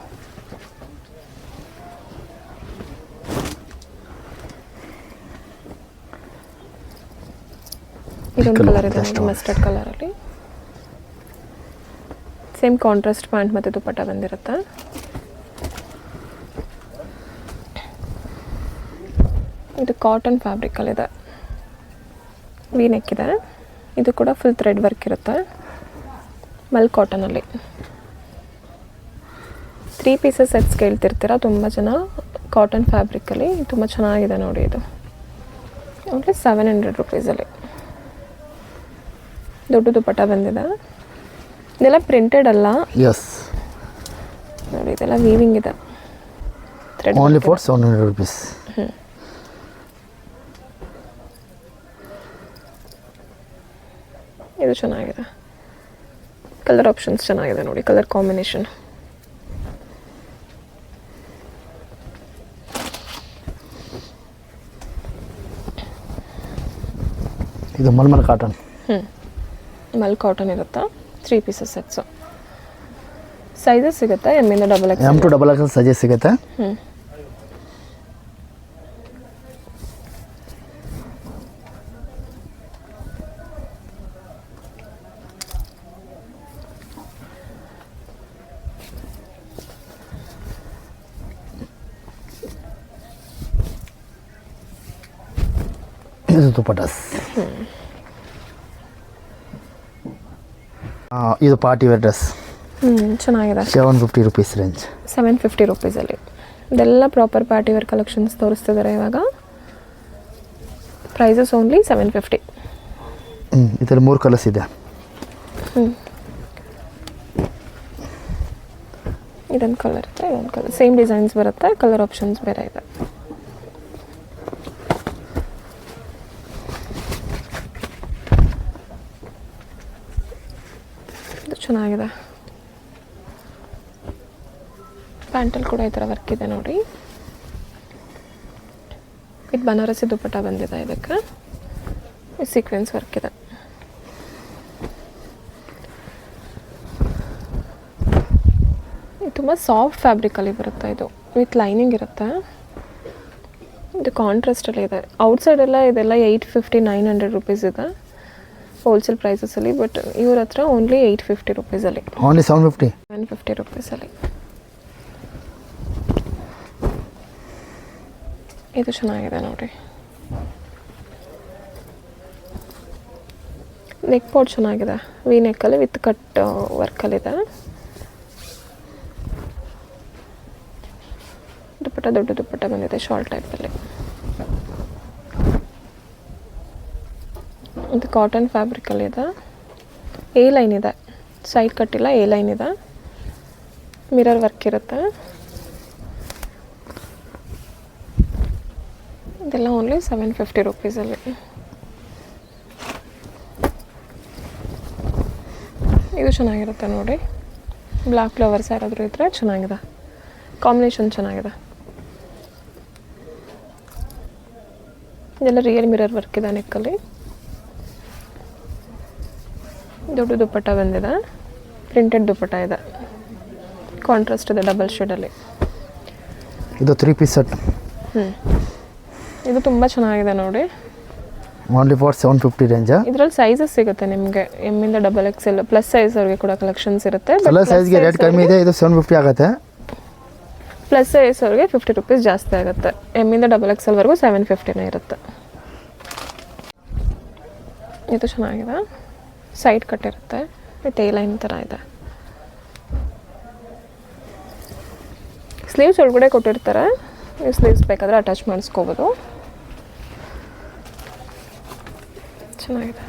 ಇದೊಂದು ಕಲರ್ ಇದೆ ನೋಡಿ, ಮಸ್ಟರ್ಡ್ ಕಲರಲ್ಲಿ. ಸೇಮ್ ಕಾಂಟ್ರಾಸ್ಟ್ ಪ್ಯಾಂಟ್ ಮತ್ತು ದುಪ್ಪಟ್ಟ ಬಂದಿರುತ್ತೆ. ಇದು ಕಾಟನ್ ಫ್ಯಾಬ್ರಿಕಲ್ಲಿದೆ, ವಿ ನೆಕ್ ಇದೆ. ಇದು ಕೂಡ ಫುಲ್ ಥ್ರೆಡ್ ವರ್ಕ್ ಇರುತ್ತೆ, ಮಲ್ ಕಾಟನಲ್ಲಿ. 3 ಪೀಸಸ್ ಸೆಟ್ಸ್ ಕೇಳ್ತಿರ್ತೀರ ತುಂಬ ಜನ. ಕಾಟನ್ ಫ್ಯಾಬ್ರಿಕಲ್ಲಿ ತುಂಬ ಚೆನ್ನಾಗಿದೆ ನೋಡಿ. ಇದು ಓನ್ಲಿ 700 ರುಪೀಸಲ್ಲಿ ದೊಡ್ಡ ದುಪ್ಪಟ್ಟ ಬಂದಿದೆ. ಇದೆಲ್ಲ ಪ್ರಿಂಟೆಡ್ ಅಲ್ಲ ಎಸ್ ನೋಡಿ, ಇದೆಲ್ಲ ವೀವಿಂಗ್ ಇದೆ. Only for 700 rupees. ಇದು ಚೆನ್ನಾಗಿದೆ. ಕಲರ್ ಆಪ್ಷನ್ಸ್ ಚೆನ್ನಾಗಿದೆ ನೋಡಿ, ಕಲರ್ ಕಾಂಬಿನೇಷನ್. ಇದು ಮಲ್ಮಲ್ ಕಾಟನ್. ಮಲ್ ಕಾಟನ್ ಇರುತ್ತಾ. 3 ಪೀಸಸ್ ಸೆಟ್ಸು. ಸೈಜಸ್ ಸಿಗುತ್ತೆ ಎಮ್ ಇಂದ double X. M to double X sizes ಸಿಗುತ್ತೆ. ಇದು ದುಪ್ಪಟಾಸ್. ಇದು ಪಾರ್ಟಿ ವೇರ್ ಡ್ರೆಸ್. ಚೆನ್ನಾಗಿದೆ. 750 ರುಪೀಸ್ ರೇಂಜ್. 750 ರುಪೀಸಲ್ಲಿ ಇದೆಲ್ಲ ಪ್ರಾಪರ್ ಪಾರ್ಟಿ ವೇರ್ ಕಲೆಕ್ಷನ್ಸ್ ತೋರಿಸ್ತಿದ್ದಾರೆ ಇವಾಗ. Prices only 750. ಇದರಲ್ಲಿ 3 ಕಲರ್ಸ್ ಇದೆ. ಇದೊಂದು ಕಲರ್ ಇರುತ್ತೆ, ಇದೊಂದು ಕಲರ್. ಸೇಮ್ ಡಿಸೈನ್ಸ್ ಬರುತ್ತೆ, ಕಲರ್ ಆಪ್ಷನ್ಸ್ ಬೇರೆ ಇದೆ. ಇದು ಚೆನ್ನಾಗಿದೆ. ಪ್ಯಾಂಟಲ್ಲಿ ಕೂಡ ಈ ಥರ ವರ್ಕ್ ಇದೆ ನೋಡಿ. ಇದು ಬನಾರಸಿ ದುಪ್ಪಟ್ಟ ಬಂದಿದೆ. ಇದಕ್ಕೆ ಸೀಕ್ವೆನ್ಸ್ ವರ್ಕ್ ಇದೆ. ಇದು ತುಂಬ ಸಾಫ್ಟ್ ಫ್ಯಾಬ್ರಿಕಲ್ಲಿ ಬರುತ್ತೆ. ಇದು ವಿತ್ ಲೈನಿಂಗ್ ಇರುತ್ತೆ. ಇದು ಕಾಂಟ್ರಾಸ್ಟಲ್ಲಿ ಇದೆ. ಔಟ್ಸೈಡ್ ಎಲ್ಲ ಇದೆಲ್ಲ 850 900 ರುಪೀಸ್ ಇದೆ ಹೋಲ್ಸೇಲ್ ಪ್ರೈಸಸಲ್ಲಿ. ಬಟ್ ಇವ್ರ ಹತ್ರ ಓನ್ಲಿ 850 ರುಪೀಸಲ್ಲಿ. ಓನ್ಲಿ 750 ರುಪೀಸಲ್ಲಿ. ಇದು ಚೆನ್ನಾಗಿದೆ ನೋಡಿ. ನೆಕ್ ಪಾಟ್ ಚೆನ್ನಾಗಿದೆ. ವಿ ನೆಕ್ಕಲ್ಲಿ ವಿತ್ ಕಟ್ ವರ್ಕಲ್ಲಿದೆ. ದುಪ್ಪಟ್ಟ ದೊಡ್ಡ ದುಪ್ಪಟ್ಟ ಬಂದಿದೆ ಶಾರ್ಟ್ ಟೈಪಲ್ಲಿ. ಇದು ಕಾಟನ್ ಫ್ಯಾಬ್ರಿಕಲ್ಲಿದೆ. ಎ ಲೈನ್ ಇದೆ, ಸೈಡ್ ಕಟ್ಟಿಲ್ಲ, ಎ ಲೈನ್ ಇದೆ. ಮಿರರ್ ವರ್ಕ್ ಇರುತ್ತೆ. ಇದೆಲ್ಲ ಓನ್ಲಿ 750 ರುಪೀಸಲ್ಲಿ. ಇದು ಚೆನ್ನಾಗಿರುತ್ತೆ ನೋಡಿ. ಬ್ಲ್ಯಾಕ್ ಫ್ಲವರ್ಸ್ ಯಾರಾದರೂ ಇದ್ದರೆ ಚೆನ್ನಾಗಿದೆ. ಕಾಂಬಿನೇಷನ್ ಚೆನ್ನಾಗಿದೆ. ಇದೆಲ್ಲ ರಿಯಲ್ ಮಿರರ್ ವರ್ಕ್ ಇದೆ ನೆಕ್ಕಲ್ಲಿ. ದೊಡ್ಡ ದುಪ್ಪಟ್ಟ ಬಂದಿದೆ. ಪ್ರಿಂಟೆಡ್ ದುಪ್ಪಟ್ಟ ಇದೆ. ಕಾಂಟ್ರಾಸ್ಟ್ ಇದೆ ಡಬಲ್ ಶೇಡಲ್ಲಿ. ಇದು 3 ಪೀಸ್ ಸೆಟ್. ಇದು ತುಂಬ ಚೆನ್ನಾಗಿದೆ ನೋಡಿ. Only for 750 range. ಇದರಲ್ಲಿ ಸೈಜಸ್ ಸಿಗುತ್ತೆ ನಿಮಗೆ. ಎಮ್ ಇಂದ ಡಬಲ್ ಎಕ್ಸೆಲ್ ಪ್ಲಸ್ ಸೈಜ್ ಅವ್ರಿಗೆ ಕೂಡ ಕಲೆಕ್ಷನ್ಸ್ ಇರುತ್ತೆ. ಎಲ್ಲ ಸೈಜ್ಗೆ ರೇಟ್ ಕಮ್ಮಿ ಇದೆ. ಇದು 750 ಆಗುತ್ತೆ. ಪ್ಲಸ್ ಸೈಜ್ ಅವ್ರಿಗೆ 50 ರುಪೀಸ್ ಜಾಸ್ತಿ ಆಗುತ್ತೆ. ಎಮ್ ಇಂದ ಡಬಲ್ ಎಕ್ಸೆಲ್ವರೆಗೂ 750ನೇ ಇರುತ್ತೆ. ಇದು ಚೆನ್ನಾಗಿದೆ. ಸೈಡ್ ಕಟ್ ಇರುತ್ತೆ ವಿತ್ ಎ ಲೈನ್ ಥರ ಇದೆ. ಸ್ಲೀವ್ಸ್ ಒಳಗಡೆ ಕೊಟ್ಟಿರ್ತಾರೆ. ನೀವು ಸ್ಲೀವ್ಸ್ ಬೇಕಾದರೆ ಅಟ್ಯಾಚ್ ಮಾಡಿಸ್ಕೋಬೋದು. ಚೆನ್ನಾಗಿದೆ.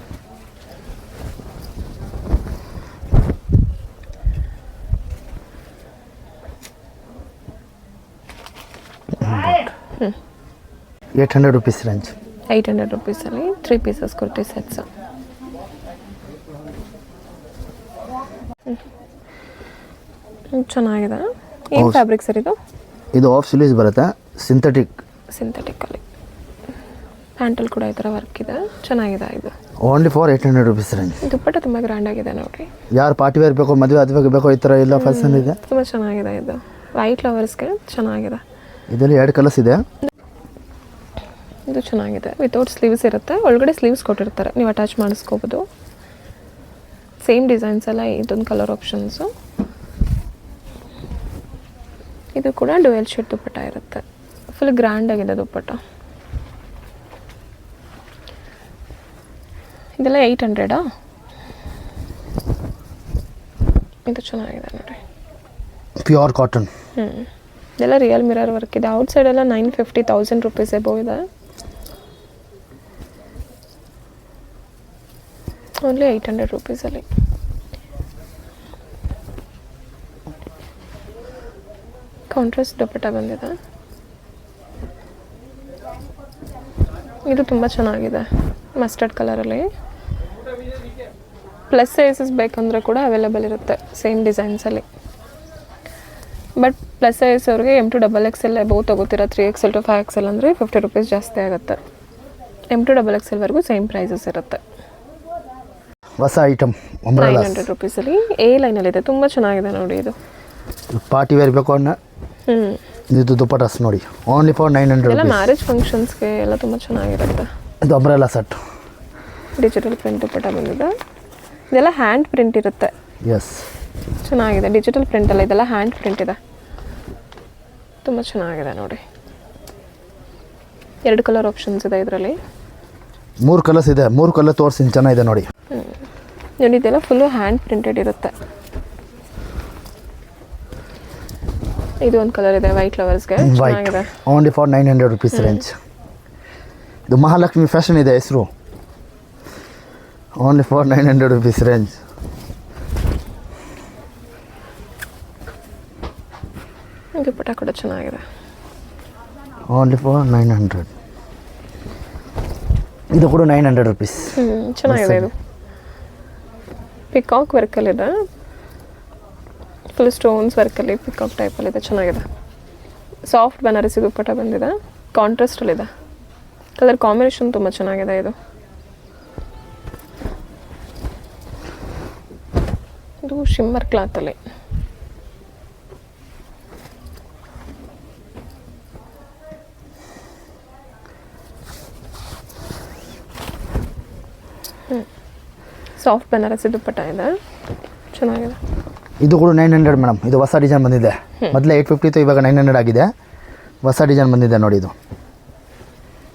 ಹ್ಞೂ 800 rupees range. 800 ರುಪೀಸಲ್ಲಿ 3 pieces kurti sets. ಚೆನ್ನಾಗಿದೆ. ಏನು ಫ್ಯಾಬ್ರಿಕ್ ಸರ್ ಇದು? ಇದು ಆಫ್ ಸ್ಲೀವ್ಸ್ ಬರುತ್ತೆ, ಸಿಂಥೆಟಿಕಲ್ಲಿ. ಪ್ಯಾಂಟಲ್ಲಿ ಕೂಡ ಈ ಥರ ವರ್ಕ್ ಇದೆ. ಚೆನ್ನಾಗಿದೆ. ಇದು ಓನ್ಲಿ ಫಾರ್ 800 ರುಪೀಸ್ ರೇಂಜ್. ದುಪ್ಪಟ್ಟ ತುಂಬ ಗ್ರ್ಯಾಂಡ್ ಆಗಿದೆ ನೋಡಿ. ಯಾರು ಪಾರ್ಟಿ ವೇರ್ ಬೇಕೋ, ಮದುವೆ ಅದುವೆ ಬೇಕೋ, ಈ ಥರ ಎಲ್ಲ ಫ್ಯಾಷನ್ ಇದೆ. ತುಂಬ ಚೆನ್ನಾಗಿದೆ. ಇದು ವೈಟ್ ಫ್ಲವರ್ಸ್ಗೆ ಚೆನ್ನಾಗಿದೆ. ಇದರಲ್ಲಿ 2 ಕಲರ್ಸ್ ಇದೆ. ಇದು ಚೆನ್ನಾಗಿದೆ. ವಿತೌಟ್ ಸ್ಲೀವ್ಸ್ ಇರುತ್ತೆ. ಒಳಗಡೆ ಸ್ಲೀವ್ಸ್ ಕೊಟ್ಟಿರ್ತಾರೆ, ನೀವು ಅಟ್ಯಾಚ್ ಮಾಡಿಸ್ಕೋಬೋದು. ಸೇಮ್ ಡಿಸೈನ್ಸ್ ಎಲ್ಲ. ಇದೊಂದು ಕಲರ್ ಆಪ್ಷನ್ಸು. ಇದು ಕೂಡ ಡ್ಯುಯಲ್ ಶೇಡ್ ದುಪ್ಪಟ್ಟ ಇರುತ್ತೆ. ಫುಲ್ ಗ್ರ್ಯಾಂಡ್ ಆಗಿದೆ ದುಪ್ಪಟ್ಟ. ಇದೆಲ್ಲ 800. ಇದು ಚೆನ್ನಾಗಿದೆ ನೋಡಿ. Pure cotton. ಇದೆಲ್ಲ ರಿಯಲ್ ಮಿರರ್ ವರ್ಕ್ ಇದೆ. ಔಟ್ ಸೈಡ್ ಎಲ್ಲ 950,000 ರುಪೀಸ್ ಎಬೋ ಇದೆ. ಓನ್ಲಿ 800 ರುಪೀಸಲ್ಲಿ. ಕಾಂಟ್ರಾಸ್ಟ್ ದುಪ್ಪಟ್ಟ ಬಂದಿದೆ. ಇದು ತುಂಬ ಚೆನ್ನಾಗಿದೆ, ಮಸ್ಟರ್ಡ್ ಕಲರಲ್ಲಿ. ಪ್ಲಸ್ ಸೈಜಸ್ ಬೇಕಂದರೆ ಕೂಡ ಅವೈಲೇಬಲ್ ಇರುತ್ತೆ ಸೇಮ್ ಡಿಸೈನ್ಸಲ್ಲಿ. ಬಟ್ ಪ್ಲಸ್ ಸೈಜ್ ಅವ್ರಿಗೆ M to XXL ಬಹು ತೊಗೋತೀರ. 3XL to 5XL ಅಂದರೆ 50 ರುಪೀಸ್ ಜಾಸ್ತಿ ಆಗುತ್ತೆ. M to XXLವರೆಗೂ ಸೇಮ್ ಪ್ರೈಸಸ್ ಇರುತ್ತೆ. ಹೊಸ ಐಟಮ್ 900 ರುಪೀಸಲ್ಲಿ ಎ ಲೈನಲ್ಲಿದೆ. ತುಂಬ ಚೆನ್ನಾಗಿದೆ ನೋಡಿ. ಇದು ಪಾರ್ಟಿ ವೇರ್ ಬೇಕು ಅನ್ನೋ ಇದು ದುಪ್ಪಟಾಸ್ ನೋಡಿ, ಓನ್ಲಿ ಫಾರ್ 900 ಎಲ್ಲ ಮ್ಯಾರೇಜ್ ಫಂಕ್ಷನ್ಸ್ಗೆ ಎಲ್ಲ ತುಂಬ ಚೆನ್ನಾಗಿರುತ್ತೆ. ಇದು ಅಂಬ್ರೆಲಾ ಸೆಟ್, ಡಿಜಿಟಲ್ ಪ್ರಿಂಟ್ ದುಪ್ಪಟ್ಟ ಬಂದಿದೆ. ಇದೆಲ್ಲ ಹ್ಯಾಂಡ್ ಪ್ರಿಂಟ್ ಇರುತ್ತೆ. ಎಸ್, ಚೆನ್ನಾಗಿದೆ. ಡಿಜಿಟಲ್ ಪ್ರಿಂಟ್ ಅಲ್ಲ, ಇದೆಲ್ಲ ಹ್ಯಾಂಡ್ ಪ್ರಿಂಟ್ ಇದೆ. ತುಂಬ ಚೆನ್ನಾಗಿದೆ ನೋಡಿ. 2 ಕಲರ್ ಆಪ್ಷನ್ಸ್ ಇದೆ ಇದರಲ್ಲಿ. 3 ಕಲರ್ಸ್ ಇದೆ. 3 ಕಲರ್ ತೋರಿಸಿ ಚೆನ್ನಾಗಿದೆ ನೋಡಿ. ನೋಡಿ ಇದೆಲ್ಲ ಫುಲ್ಲು ಹ್ಯಾಂಡ್ ಪ್ರಿಂಟೆಡ್ ಇರುತ್ತೆ. ಇದು ಒಂದು ಕಲರ್ ಇದೆ ವೈಟ್ ಲವರ್ಸ್ಗೆ, ಚೆನ್ನಾಗಿದೆ. Only for 900 rupees range. ಇದು ಮಹಾಲಕ್ಷ್ಮಿ ಫ್ಯಾಷನ್ ಇದೆ ಹೆಸರು. Only for 900 rupees range. Dupatta ಕೂಡ ಚೆನ್ನಾಗಿದೆ. Only for 900. ಇದು ಕೂಡ 900 ರುಪೀಸ್. ಚೆನ್ನಾಗಿದೆ. ಇದು ಪಿಕಾಕ್ ವರ್ಕಲ್ಲಿದೆ, ಫುಲ್ ಸ್ಟೋನ್ಸ್ ವರ್ಕಲ್ಲಿ ಪಿಕಾಕ್ ಟೈಪಲ್ಲಿದೆ. ಚೆನ್ನಾಗಿದೆ. ಸಾಫ್ಟ್ ಬನಾರಸಿ ದುಪ್ಪಟ್ಟ ಬಂದಿದೆ, ಕಾಂಟ್ರಾಸ್ಟಲ್ಲಿದೆ. ಕಲರ್ ಕಾಂಬಿನೇಷನ್ ತುಂಬ ಚೆನ್ನಾಗಿದೆ. ಇದು ಶಿಮ್ಮರ್ ಕ್ಲಾತಲ್ಲಿ. ಸಾಫ್ಟ್ ಬನಾರಸಿ ದುಪ್ಪಟ್ಟ ಇದೆ, ಚೆನ್ನಾಗಿದೆ. ಇದು ಕೂಡ 900 ಮೇಡಮ್. ಇದು ಹೊಸ ಡಿಸೈನ್ ಬಂದಿದೆ. ಮೊದಲೇ 850 ಇತ್ತು, ಇವಾಗ 900 ಆಗಿದೆ. ಹೊಸ ಡಿಸೈನ್ ಬಂದಿದೆ ನೋಡಿ. ಇದು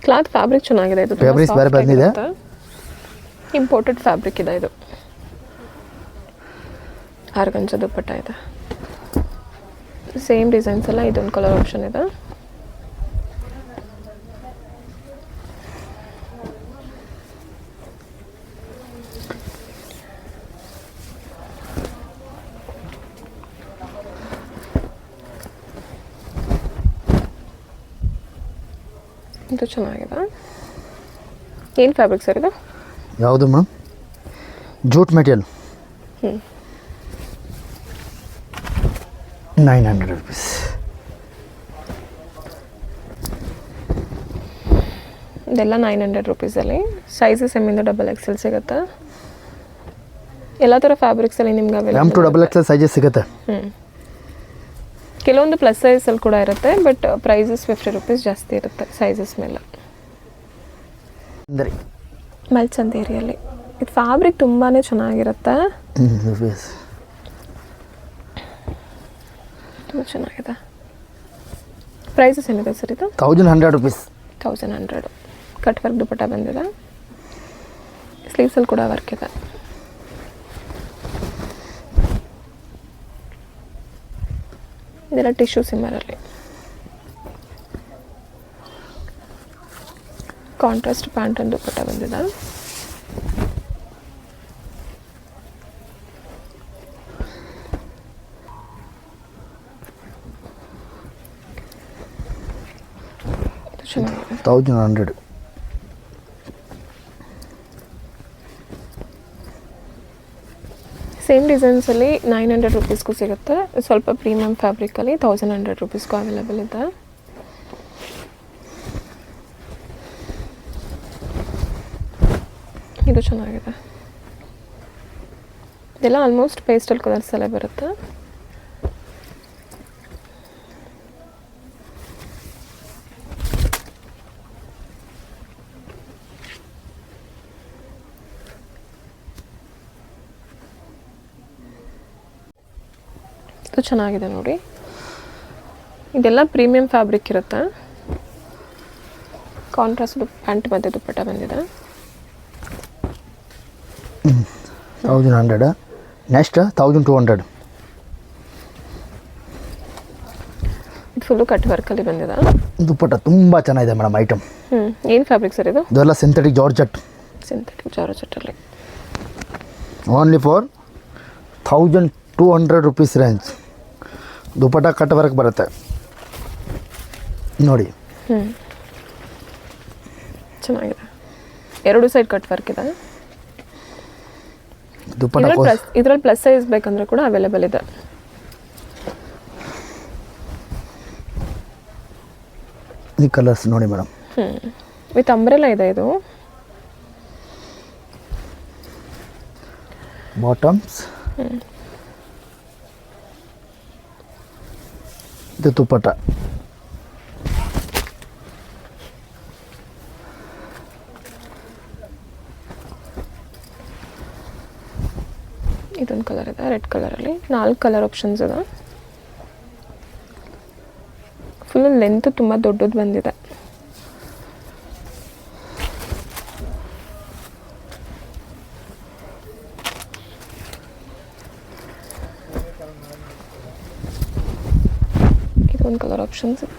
ಕ್ಲಾತ್ ಫ್ಯಾಬ್ರಿಕ್ ಚೆನ್ನಾಗಿದೆ. ಇದು ಫ್ಯಾಬ್ರಿಕ್ಸ್ ಬೇರೆ ಬಂದಿದೆ, ಇಂಪೋರ್ಟೆಡ್ ಫ್ಯಾಬ್ರಿಕ್ ಇದೆ. ಇದು ಆರ್ಗಂಜ ದುಪ್ಪಟ್ಟ ಇದೆ. ಸೇಮ್ ಡಿಸೈನ್ಸ್ ಎಲ್ಲ ಇದೊಂದು ಕಲರ್ ಆಪ್ಷನ್ ಇದೆ. ಇದು ಚೆನ್ನಾಗಿದೆ. ಏನು ಫ್ಯಾಬ್ರಿಕ್ ಸರ್ ಇದು? ಯಾವುದು ಮ್ಯಾಮ್? Jute material. 900 ರುಪೀಸ್. ಇದೆಲ್ಲ 900 ರುಪೀಸಲ್ಲಿ. ಸೈಜಸ್ M ಇಂದ XXL ಸಿಗುತ್ತೆ. ಎಲ್ಲ ಥರ ಫ್ಯಾಬ್ರಿಕ್ಸಲ್ಲಿ ನಿಮ್ಗೆ M to XXL ಸೈಜಸ್ ಸಿಗುತ್ತೆ. ಕೆಲವೊಂದು ಪ್ಲಸ್ ಸೈಜಲ್ಲಿ ಕೂಡ ಇರುತ್ತೆ, ಬಟ್ ಪ್ರೈಸಸ್ 50 ರುಪೀಸ್ ಜಾಸ್ತಿ ಇರುತ್ತೆ ಸೈಜಸ್ ಮೇಲೆ. ಮಲ್ಚಂದೇರಿಯಲ್ಲಿ ಇದು ಫ್ಯಾಬ್ರಿಕ್ ತುಂಬಾ ಚೆನ್ನಾಗಿರುತ್ತೆ. ತುಂಬ ಚೆನ್ನಾಗಿದೆ. ಪ್ರೈಸಸ್ ಏನಿದೆ ಸರ್ ಇದು? 1100 ರುಪೀಸ್. 1100. ಕಟ್ ವರ್ಕ್ ದುಪ್ಪಟ್ಟ ಬಂದಿದೆ. ಸ್ಲೀವ್ಸಲ್ಲಿ ಕೂಡ ವರ್ಕ್ ಇದೆ. ಇದೆಲ್ಲ ಟಿಶ್ಯೂ ಸಿಮ್ಮರಲ್ಲಿ. ಕಾಂಟ್ರಾಸ್ಟ್ ಪ್ಯಾಂಟ್ ಒಂದು ದುಪ್ಪಟ್ಟ ಬಂದಿದೆ. ಚೆನ್ನಾಗಿದೆ. 1100. ಸೇಮ್ ಡಿಸೈನ್ಸಲ್ಲಿ 900 ರುಪೀಸ್ಗೂ ಸಿಗುತ್ತೆ. ಸ್ವಲ್ಪ ಪ್ರೀಮಿಯಮ್ ಫ್ಯಾಬ್ರಿಕಲ್ಲಿ 1100 ರುಪೀಸ್ಗೂ ಅವೈಲೇಬಲ್ ಇದೆ. ಇದು ಚೆನ್ನಾಗಿದೆ. ಇದೆಲ್ಲ ಆಲ್ಮೋಸ್ಟ್ ಪೇಸ್ಟಲ್ ಕಲರ್ಸಲ್ಲೇ ಬರುತ್ತೆ. ಇದು ಚೆನ್ನಾಗಿದೆ ನೋಡಿ. ಇದೆಲ್ಲ ಪ್ರೀಮಿಯಂ ಫ್ಯಾಬ್ರಿಕ್ ಇರುತ್ತೆ. ಕಾಂಟ್ರಾಸ್ಟ್ ಪ್ಯಾಂಟ್ ಮತ್ತು ದುಪ್ಪಟ್ಟ ಬಂದಿದೆ. 1100. ನೆಕ್ಸ್ಟ್ 1200. ಫುಲ್ಲು ಕಟ್ ವರ್ಕಲ್ಲಿ ಬಂದಿದೆ. ದುಪ್ಪಟ್ಟ ತುಂಬ ಚೆನ್ನಾಗಿದೆ ಮೇಡಮ್ ಐಟಮ್. ಏನು ಫ್ಯಾಬ್ರಿಕ್ ಸರ್ ಇದು? ಇದೆಲ್ಲ ಸಿಂಥೆಟಿಕ್ ಜಾರ್ಜೆಟ್. ಸಿಂಥೆಟಿಕ್ ಜಾರ್ಜೆಟ್ಟಲ್ಲಿ only for 1200 rupees range. Dupatta cut work ಬರುತ್ತೆ ನೋಡಿ. ಚೆನ್ನಾಗಿದೆ, ಎರಡು ಸೈಡ್ ಕಟ್ ವರ್ಕ್ ಇದೆ. ದುಪ್ಪಟ್ಟ ಇದರಲ್ಲಿ ಪ್ಲಸ್ ಸೈಜ್ ಬೇಕಂದ್ರೆ ಕೂಡ ಅವೈಲೇಬಲ್ ಇದೆ. ಈ ಕಲರ್ಸ್ ನೋಡಿ ಮೇಡಮ್. ವಿತ್ ಅಂಬ್ರೆಲಾ ಇದೆ ಇದು. ಬಾಟಮ್ಸ್, ಇದು ದುಪ್ಪಟ್ಟ. ಇದೊಂದು ಕಲರ್ ಇದೆ ರೆಡ್ ಕಲರಲ್ಲಿ. 4 ಕಲರ್ ಆಪ್ಷನ್ಸ್ ಇದೆ. ಫುಲ್ ಲೆಂತ್ ತುಂಬ ದೊಡ್ಡದು ಬಂದಿದೆ. ಇದೊಂದು ಕಲರ್ ಆಪ್ಷನ್ಸ್ ಇದೆ.